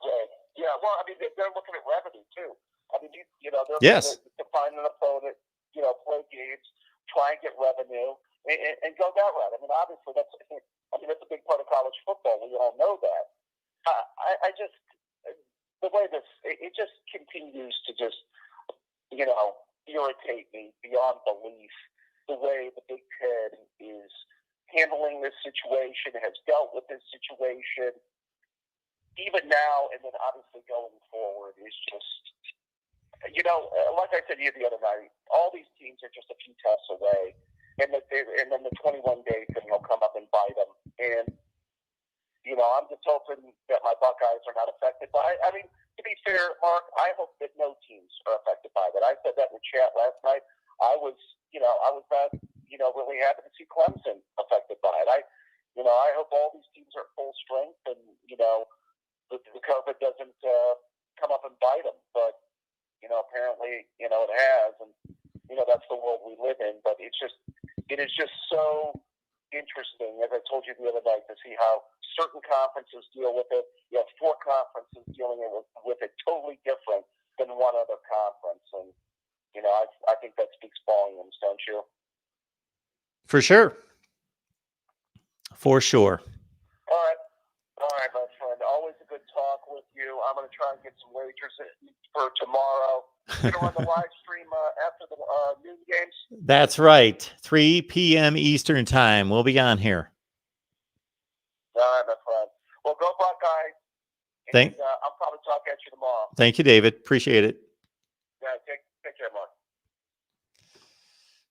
Right. Yeah, well, I mean, they're looking at revenue, too. I mean, they're yes. looking to find an opponent, play games, try and get revenue, and go that route. I mean, obviously, that's a big part of college football. We all know that. I just, the way it just continues to just, irritate me beyond belief, the way the Big Ten is handling this situation, has dealt with this situation. even now and then obviously going forward is just, like I said to you the other night, all these teams are just a few tests away, and then the 21 days thing will come up and bite them. And I'm just hoping that my Buckeyes are not affected by it. I mean, to be fair, Mark, I hope that no teams are affected by that. I said that in the chat last night. I was not, really happy to see Clemson affected by it. I hope all these teams are at full strength and, the COVID doesn't come up and bite them. But, apparently, it has. And, that's the world we live in. But it is just so interesting, as I told you the other night, to see how certain conferences deal with it. You have 4 conferences dealing with it totally different than one other conference. And, I think that speaks volumes, don't you? For sure. For sure. All right, my friend. Always a good talk with you. I'm going to try and get some wagers for tomorrow. You're going to run the live stream after the noon games? That's right. 3 p.m. Eastern time. We'll be on here. All right, my friend. Well, go Buckeyes. I'll probably talk at you tomorrow. Thank you, David. Appreciate it. Yeah, take care, Mark.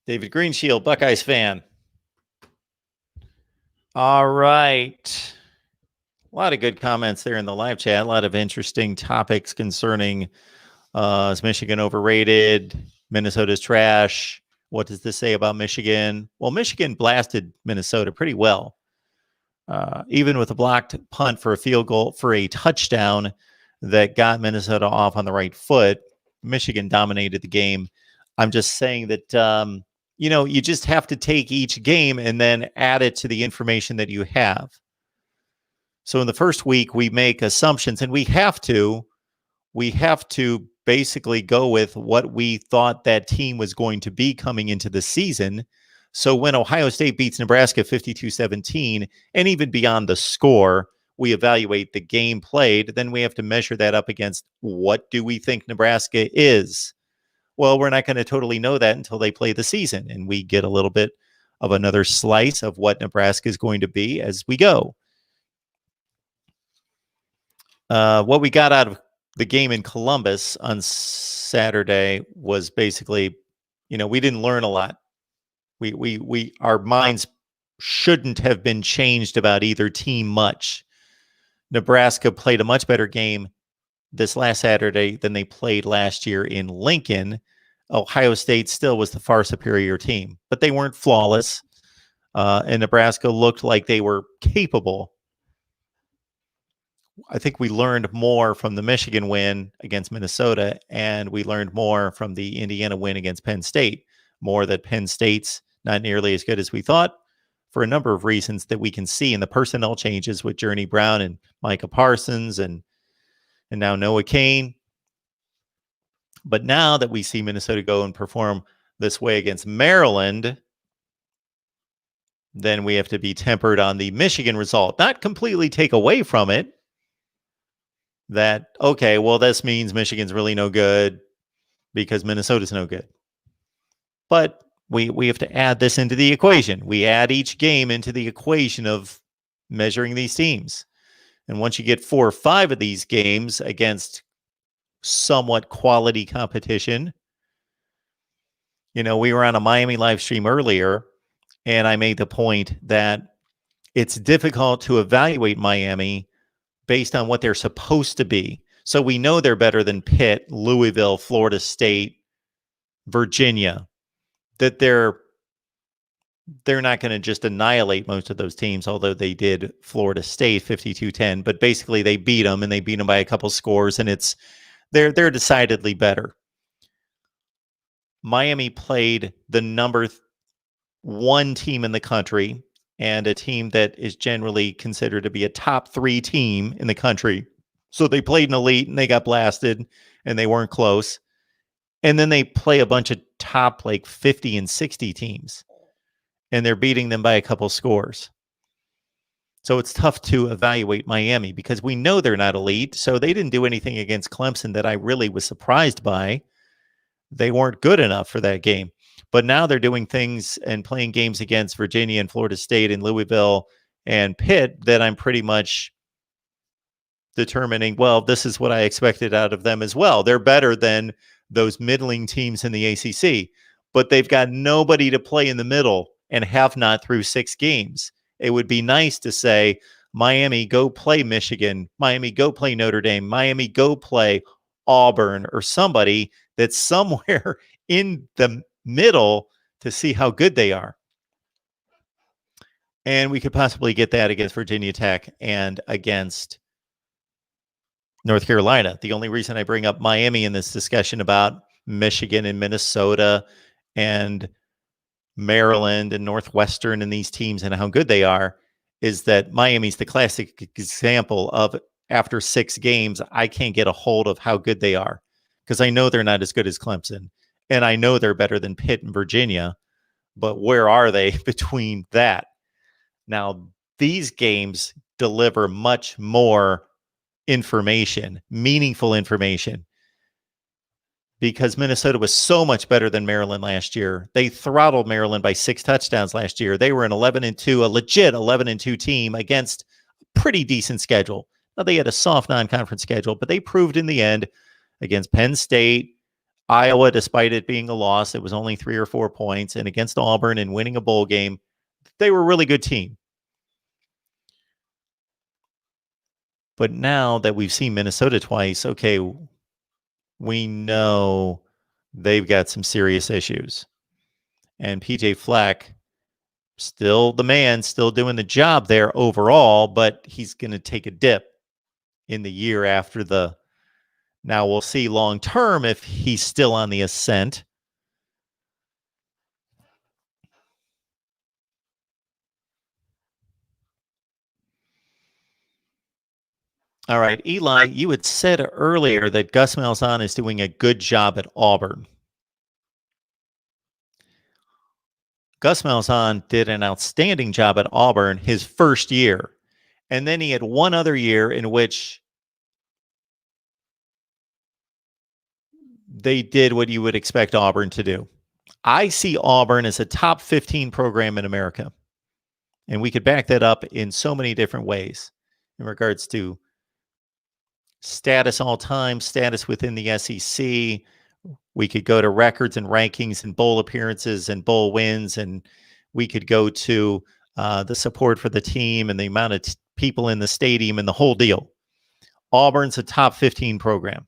David Greenshield, Buckeyes fan. All right. A lot of good comments there in the live chat. A lot of interesting topics concerning is Michigan overrated? Minnesota's trash. What does this say about Michigan? Well, Michigan blasted Minnesota pretty well. Even with a blocked punt for a field goal, for a touchdown that got Minnesota off on the right foot, Michigan dominated the game. I'm just saying that, you just have to take each game and then add it to the information that you have. So in the first week, we make assumptions, and we have to basically go with what we thought that team was going to be coming into the season. So when Ohio State beats Nebraska 52-17, and even beyond the score, we evaluate the game played, then we have to measure that up against what do we think Nebraska is. Well, we're not going to totally know that until they play the season, and we get a little bit of another slice of what Nebraska is going to be as we go. What we got out of the game in Columbus on Saturday was basically, we didn't learn a lot. Our minds shouldn't have been changed about either team much. Nebraska played a much better game this last Saturday than they played last year in Lincoln. Ohio State still was the far superior team, but they weren't flawless. And Nebraska looked like they were capable. I think we learned more from the Michigan win against Minnesota, and we learned more from the Indiana win against Penn State. More that Penn State's not nearly as good as we thought for a number of reasons that we can see in the personnel changes with Journey Brown and Micah Parsons and now Noah Cain. But now that we see Minnesota go and perform this way against Maryland, then we have to be tempered on the Michigan result. Not completely take away from it. That, okay, well, this means Michigan's really no good because Minnesota's no good. But we have to add this into the equation. We add each game into the equation of measuring these teams. And once you get 4 or 5 of these games against somewhat quality competition, we were on a Miami live stream earlier, and I made the point that it's difficult to evaluate Miami based on what they're supposed to be. So we know they're better than Pitt, Louisville, Florida State, Virginia, that they're not going to just annihilate most of those teams, although they did Florida State 52-10, but basically they beat them, and they beat them by a couple scores, and they're decidedly better. Miami played the number 1 team in the country, and a team that is generally considered to be a top 3 team in the country. So they played an elite, and they got blasted, and they weren't close. And then they play a bunch of top 50 and 60 teams, and they're beating them by a couple scores. So it's tough to evaluate Miami because we know they're not elite. So they didn't do anything against Clemson that I really was surprised by. They weren't good enough for that game. But now they're doing things and playing games against Virginia and Florida State and Louisville and Pitt that I'm pretty much determining, well, this is what I expected out of them as well. They're better than those middling teams in the ACC, but they've got nobody to play in the middle and have not through 6 games. It would be nice to say, Miami, go play Michigan. Miami, go play Notre Dame. Miami, go play Auburn, or somebody that's somewhere in the middle to see how good they are. And we could possibly get that against Virginia Tech and against North Carolina. The only reason I bring up Miami in this discussion about Michigan and Minnesota and Maryland and Northwestern and these teams and how good they are is that Miami's the classic example of, after 6 games, I can't get a hold of how good they are because I know they're not as good as Clemson. And I know they're better than Pitt and Virginia. But where are they between that? Now, these games deliver much more information, meaningful information, because Minnesota was so much better than Maryland last year. They throttled Maryland by 6 touchdowns last year. They were an 11-2, a legit 11-2 team against a pretty decent schedule. Now, they had a soft non-conference schedule, but they proved in the end against Penn State, Iowa, despite it being a loss, it was only 3 or 4 points, and against Auburn and winning a bowl game, they were a really good team. But now that we've seen Minnesota twice, okay, we know they've got some serious issues. And PJ Fleck, still the man, still doing the job there overall, but he's going to take a dip in the year after the. Now we'll see long term if he's still on the ascent. All right, Eli, you had said earlier that Gus Malzahn is doing a good job at Auburn. Gus Malzahn did an outstanding job at Auburn his first year. And then he had one other year in which they did what you would expect Auburn to do. I see Auburn as a top 15 program in America. And we could back that up in so many different ways in regards to status all time, status within the SEC. We could go to records and rankings and bowl appearances and bowl wins. And we could go to the support for the team and the amount of people in the stadium and the whole deal. Auburn's a top 15 program.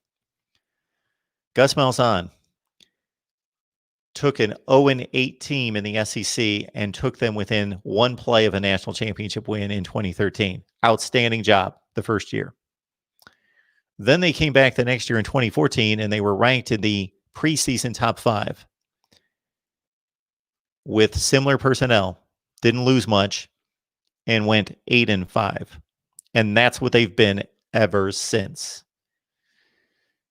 Gus Malzahn took an 0-8 team in the SEC and took them within one play of a national championship win in 2013. Outstanding job the first year. Then they came back the next year in 2014, and they were ranked in the preseason top 5 with similar personnel. Didn't lose much and went 8-5. And that's what they've been ever since.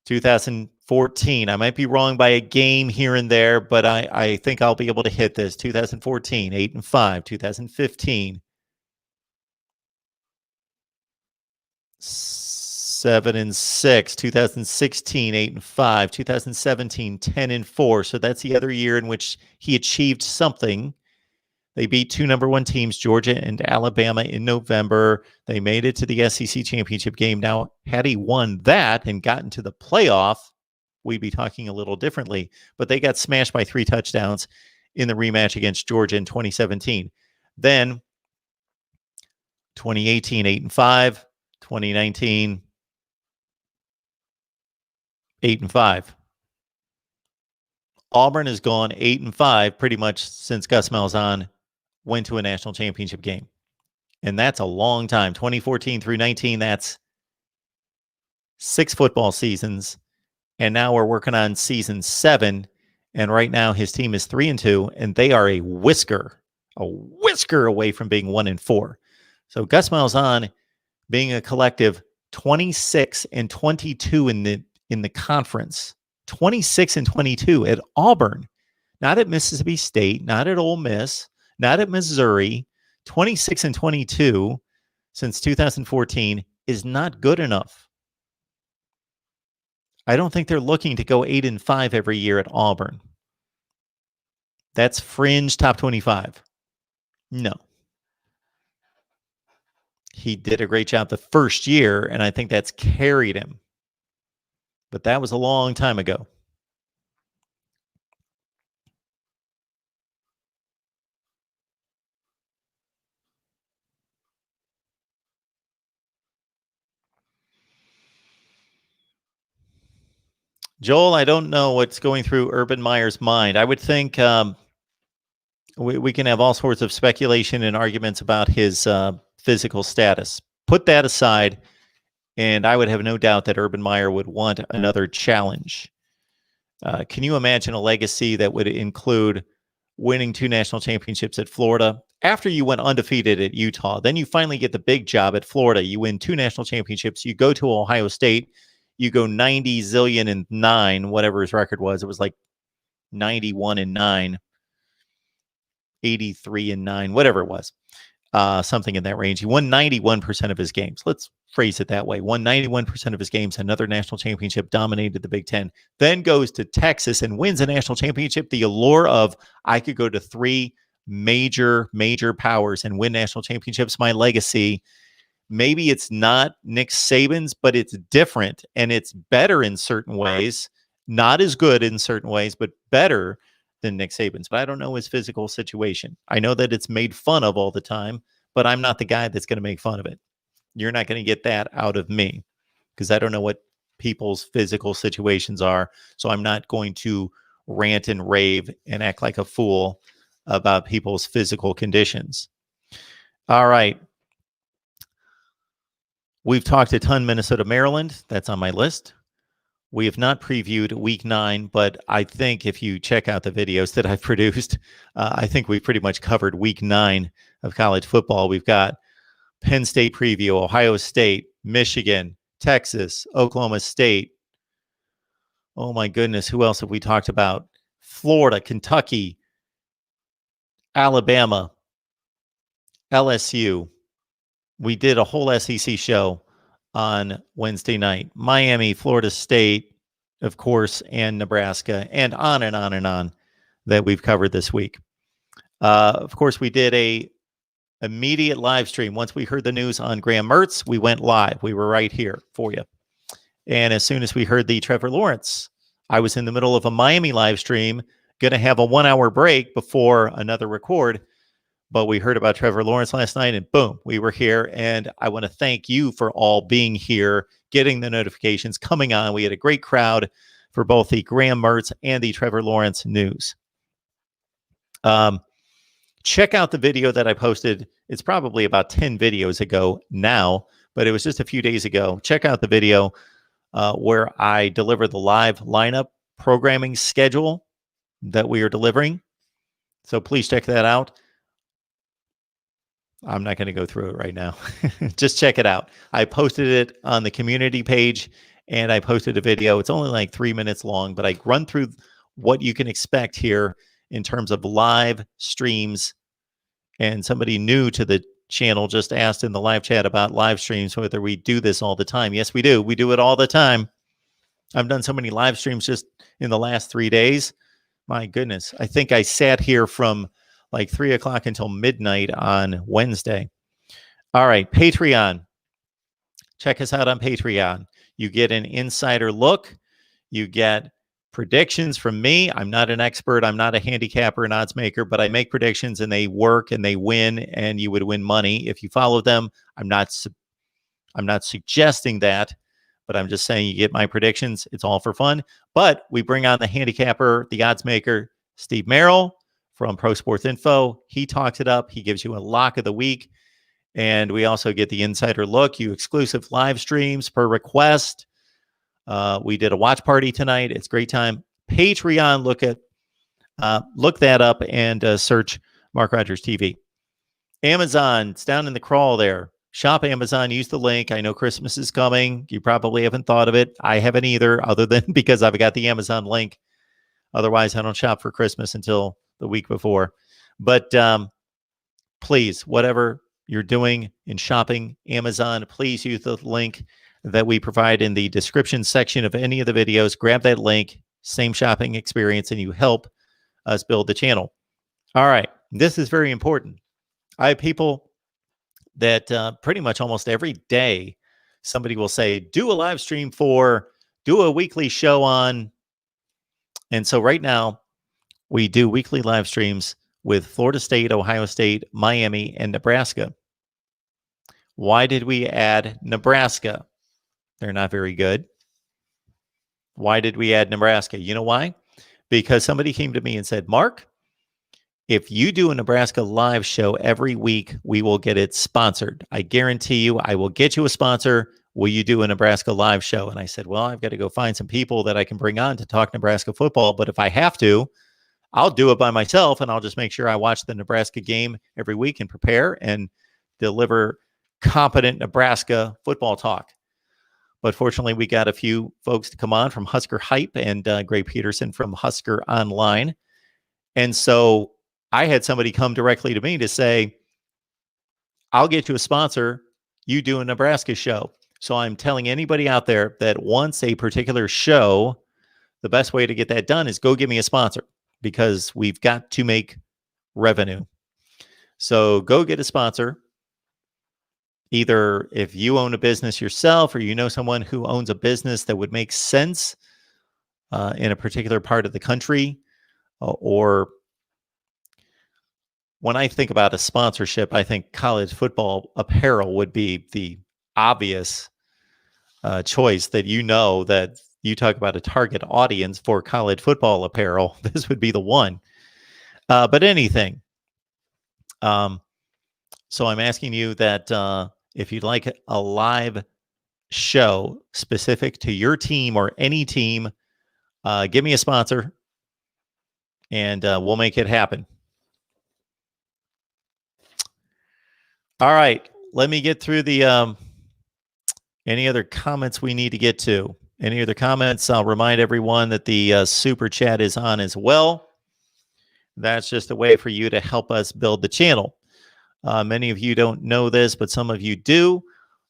2014, I might be wrong by a game here and there, but I think I'll be able to hit this. 2014, 8-5. 2015, 7-6. 2016, 8-5. 2017, 10-4. So that's the other year in which he achieved something. They beat 2 number 1 teams, Georgia and Alabama, in November. They made it to the SEC championship game. Now, had he won that and gotten to the playoff, we'd be talking a little differently. But they got smashed by 3 touchdowns in the rematch against Georgia in 2017. Then 2018, 8-5. 2019, 8-5. Auburn has gone 8-5 pretty much since Gus Malzahn went to a national championship game. And that's a long time. 2014 through 19, that's 6 football seasons. And now we're working on season 7. And right now his team is 3-2, and they are a whisker away from being 1-4. So Gus Malzahn being a collective 26-22 in the conference, 26-22 at Auburn, not at Mississippi State, not at Ole Miss, not at Missouri. 26-22 since 2014 is not good enough. I don't think they're looking to go 8-5 every year at Auburn. That's fringe top 25. No. he did a great job the first year, and I think that's carried him. But that was a long time ago. Joel, I don't know what's going through Urban Meyer's mind. I would think we can have all sorts of speculation and arguments about his physical status. Put that aside, and I would have no doubt that Urban Meyer would want another challenge. Can you imagine a legacy that would include winning 2 national championships at Florida? After you went undefeated at Utah, then you finally get the big job at Florida. You win 2 national championships. You go to Ohio State. You go 90 zillion and 9, whatever his record was. It was like 91 and 9, 83 and 9, whatever it was. Something in that range. He won 91% of his games. Let's phrase it that way. Won 91% of his games. Another national championship, dominated the Big Ten. Then goes to Texas and wins a national championship. The allure of, I could go to 3 major powers and win national championships. My legacy. Maybe it's not Nick Saban's, but it's different and it's better in certain ways. Not as good in certain ways, but better than Nick Saban's. But I don't know his physical situation. I know that it's made fun of all the time, but I'm not the guy that's going to make fun of it. You're not going to get that out of me because I don't know what people's physical situations are. So I'm not going to rant and rave and act like a fool about people's physical conditions. All right. We've talked a ton Minnesota, Maryland. That's on my list. We have not previewed week 9, but I think if you check out the videos that I've produced, I think we've pretty much covered week 9 of college football. We've got Penn State preview, Ohio State, Michigan, Texas, Oklahoma State. Oh my goodness, who else have we talked about? Florida, Kentucky, Alabama, LSU. We did a whole SEC show on Wednesday night. Miami, Florida State, of course, and Nebraska, and on and on and on that we've covered this week. Of course, we did a immediate live stream. Once we heard the news on Graham Mertz, we went live. We were right here for you. And as soon as we heard the Trevor Lawrence, I was in the middle of a Miami live stream, going to have a 1-hour break before another record. But we heard about Trevor Lawrence last night, and boom, we were here. And I want to thank you for all being here, getting the notifications, coming on. We had a great crowd for both the Graham Mertz and the Trevor Lawrence news. Check out the video that I posted. It's probably about 10 videos ago now, but it was just a few days ago. Check out the video where I deliver the live lineup programming schedule that we are delivering. So please check that out. I'm not going to go through it right now. Just check it out. I posted it on the community page, and I posted a video. It's only like 3 minutes long, but I run through what you can expect here in terms of live streams. And somebody new to the channel just asked in the live chat about live streams, whether we do this all the time. Yes, we do. We do it all the time. I've done so many live streams just in the last 3 days. My goodness. I think I sat here from like 3 o'clock until midnight on Wednesday. All right, Patreon. Check us out on Patreon. You get an insider look. You get predictions from me. I'm not an expert. I'm not a handicapper, an odds maker, but I make predictions and they work and they win, and you would win money if you follow them. I'm not suggesting that, but I'm just saying you get my predictions. It's all for fun. But we bring on the handicapper, the odds maker, Steve Merrill from Pro Sports Info. He talks it up. He gives you a lock of the week. And we also get the insider look, you exclusive live streams per request. We did a watch party tonight. It's a great time. Patreon, look that up and search Mark Rogers TV. Amazon, it's down in the crawl there. Shop Amazon, use the link. I know Christmas is coming. You probably haven't thought of it. I haven't either, other than because I've got the Amazon link. Otherwise, I don't shop for Christmas until the week before. But please, whatever you're doing in shopping Amazon, please use the link that we provide in the description section of any of the videos. Grab that link, same shopping experience, and you help us build the channel. All right, this is very important. I have people that pretty much almost every day somebody will say, do a live stream for, do a weekly show on. And so right now we do weekly live streams with Florida State, Ohio State, Miami, and Nebraska. Why did we add Nebraska? They're not very good. Why did we add Nebraska? You know why? Because somebody came to me and said, Mark, if you do a Nebraska live show every week, we will get it sponsored. I guarantee you, I will get you a sponsor. Will you do a Nebraska live show? And I said, well, I've got to go find some people that I can bring on to talk Nebraska football. But if I have to, I'll do it by myself, and I'll just make sure I watch the Nebraska game every week and prepare and deliver competent Nebraska football talk. But fortunately, we got a few folks to come on from Husker Hype and Gray Peterson from Husker Online. And so I had somebody come directly to me to say, I'll get you a sponsor. You do a Nebraska show. So I'm telling anybody out there that wants a particular show, the best way to get that done is go give me a sponsor, because we've got to make revenue. So go get a sponsor. Either if you own a business yourself, or you know someone who owns a business that would make sense in a particular part of the country, or when I think about a sponsorship, I think college football apparel would be the obvious choice. That that you talk about a target audience for college football apparel, this would be the one. But anything. So I'm asking you that if you'd like a live show specific to your team or any team, give me a sponsor, and we'll make it happen. All right, let me get through the any other comments we need to get to. Any other comments? I'll remind everyone that the super chat is on as well. That's just a way for you to help us build the channel. Many of you don't know this, but some of you do.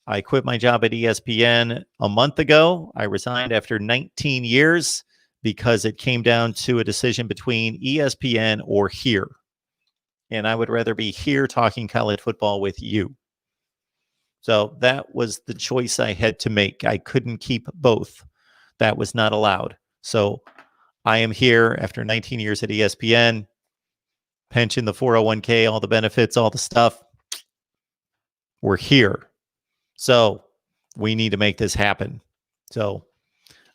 I quit my job at ESPN a month ago. I resigned after 19 years because it came down to a decision between ESPN or here. And I would rather be here talking college football with you. So that was the choice I had to make. I couldn't keep both. That was not allowed. So I am here after 19 years at ESPN. Pension, the 401k, all the benefits, all the stuff. We're here. So we need to make this happen. So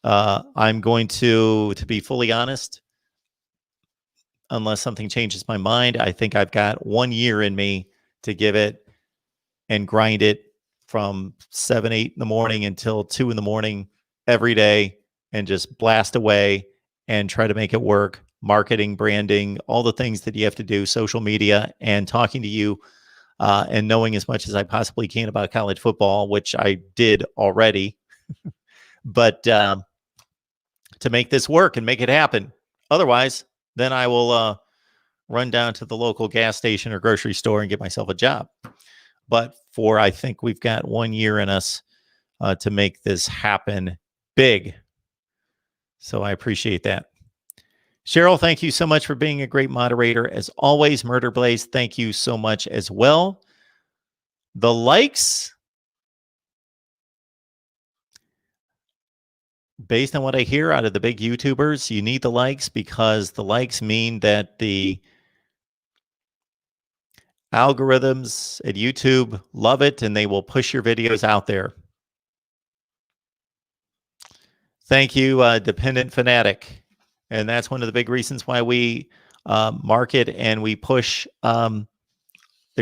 I'm going to be fully honest, unless something changes my mind, I think I've got 1 year in me to give it and grind it from 7, 8 in the morning until 2 in the morning every day, and just blast away and try to make it work. Marketing, branding, all the things that you have to do, social media, and talking to you and knowing as much as I possibly can about college football, which I did already. But to make this work and make it happen. Otherwise, then I will run down to the local gas station or grocery store and get myself a job. But I think we've got 1 year in us to make this happen big. So I appreciate that. Cheryl, thank you so much for being a great moderator. As always, Murder Blaze, thank you so much as well. The likes, based on what I hear out of the big YouTubers, you need the likes because the likes mean that the algorithms at YouTube love it and they will push your videos out there. Thank you, Dependent Fanatic. And that's one of the big reasons why we market and we push the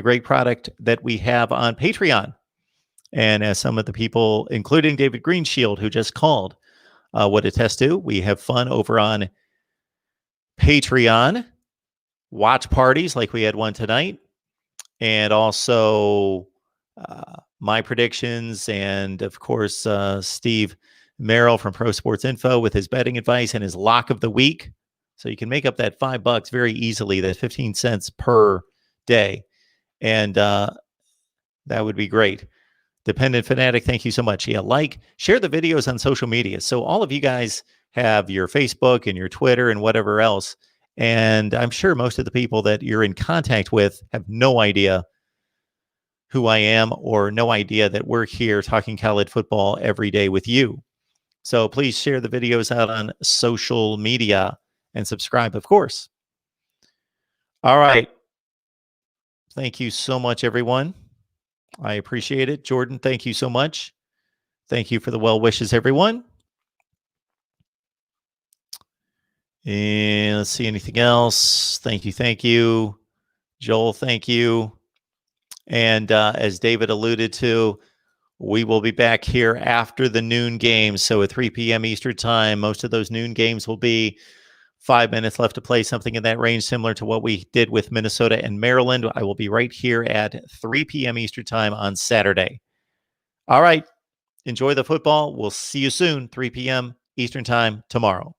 great product that we have on Patreon. And as some of the people, including David Greenshield, who just called, would attest to, we have fun over on Patreon, watch parties like we had one tonight, and also my predictions, and of course, Steve Merrill from Pro Sports Info with his betting advice and his lock of the week. So you can make up that $5 very easily, that 15 cents per day. And that would be great. Dependent Fanatic, thank you so much. Yeah, share the videos on social media. So all of you guys have your Facebook and your Twitter and whatever else. And I'm sure most of the people that you're in contact with have no idea who I am or no idea that we're here talking college football every day with you. So please share the videos out on social media and subscribe, of course. All right. Thank you so much, everyone. I appreciate it. Jordan, thank you so much. Thank you for the well wishes, everyone. And let's see, anything else? Thank you. Thank you. Joel, thank you. And as David alluded to, we will be back here after the noon games. So at 3 p.m. Eastern time, most of those noon games will be 5 minutes left to play, something in that range, similar to what we did with Minnesota and Maryland. I will be right here at 3 p.m. Eastern time on Saturday. All right. Enjoy the football. We'll see you soon, 3 p.m. Eastern time tomorrow.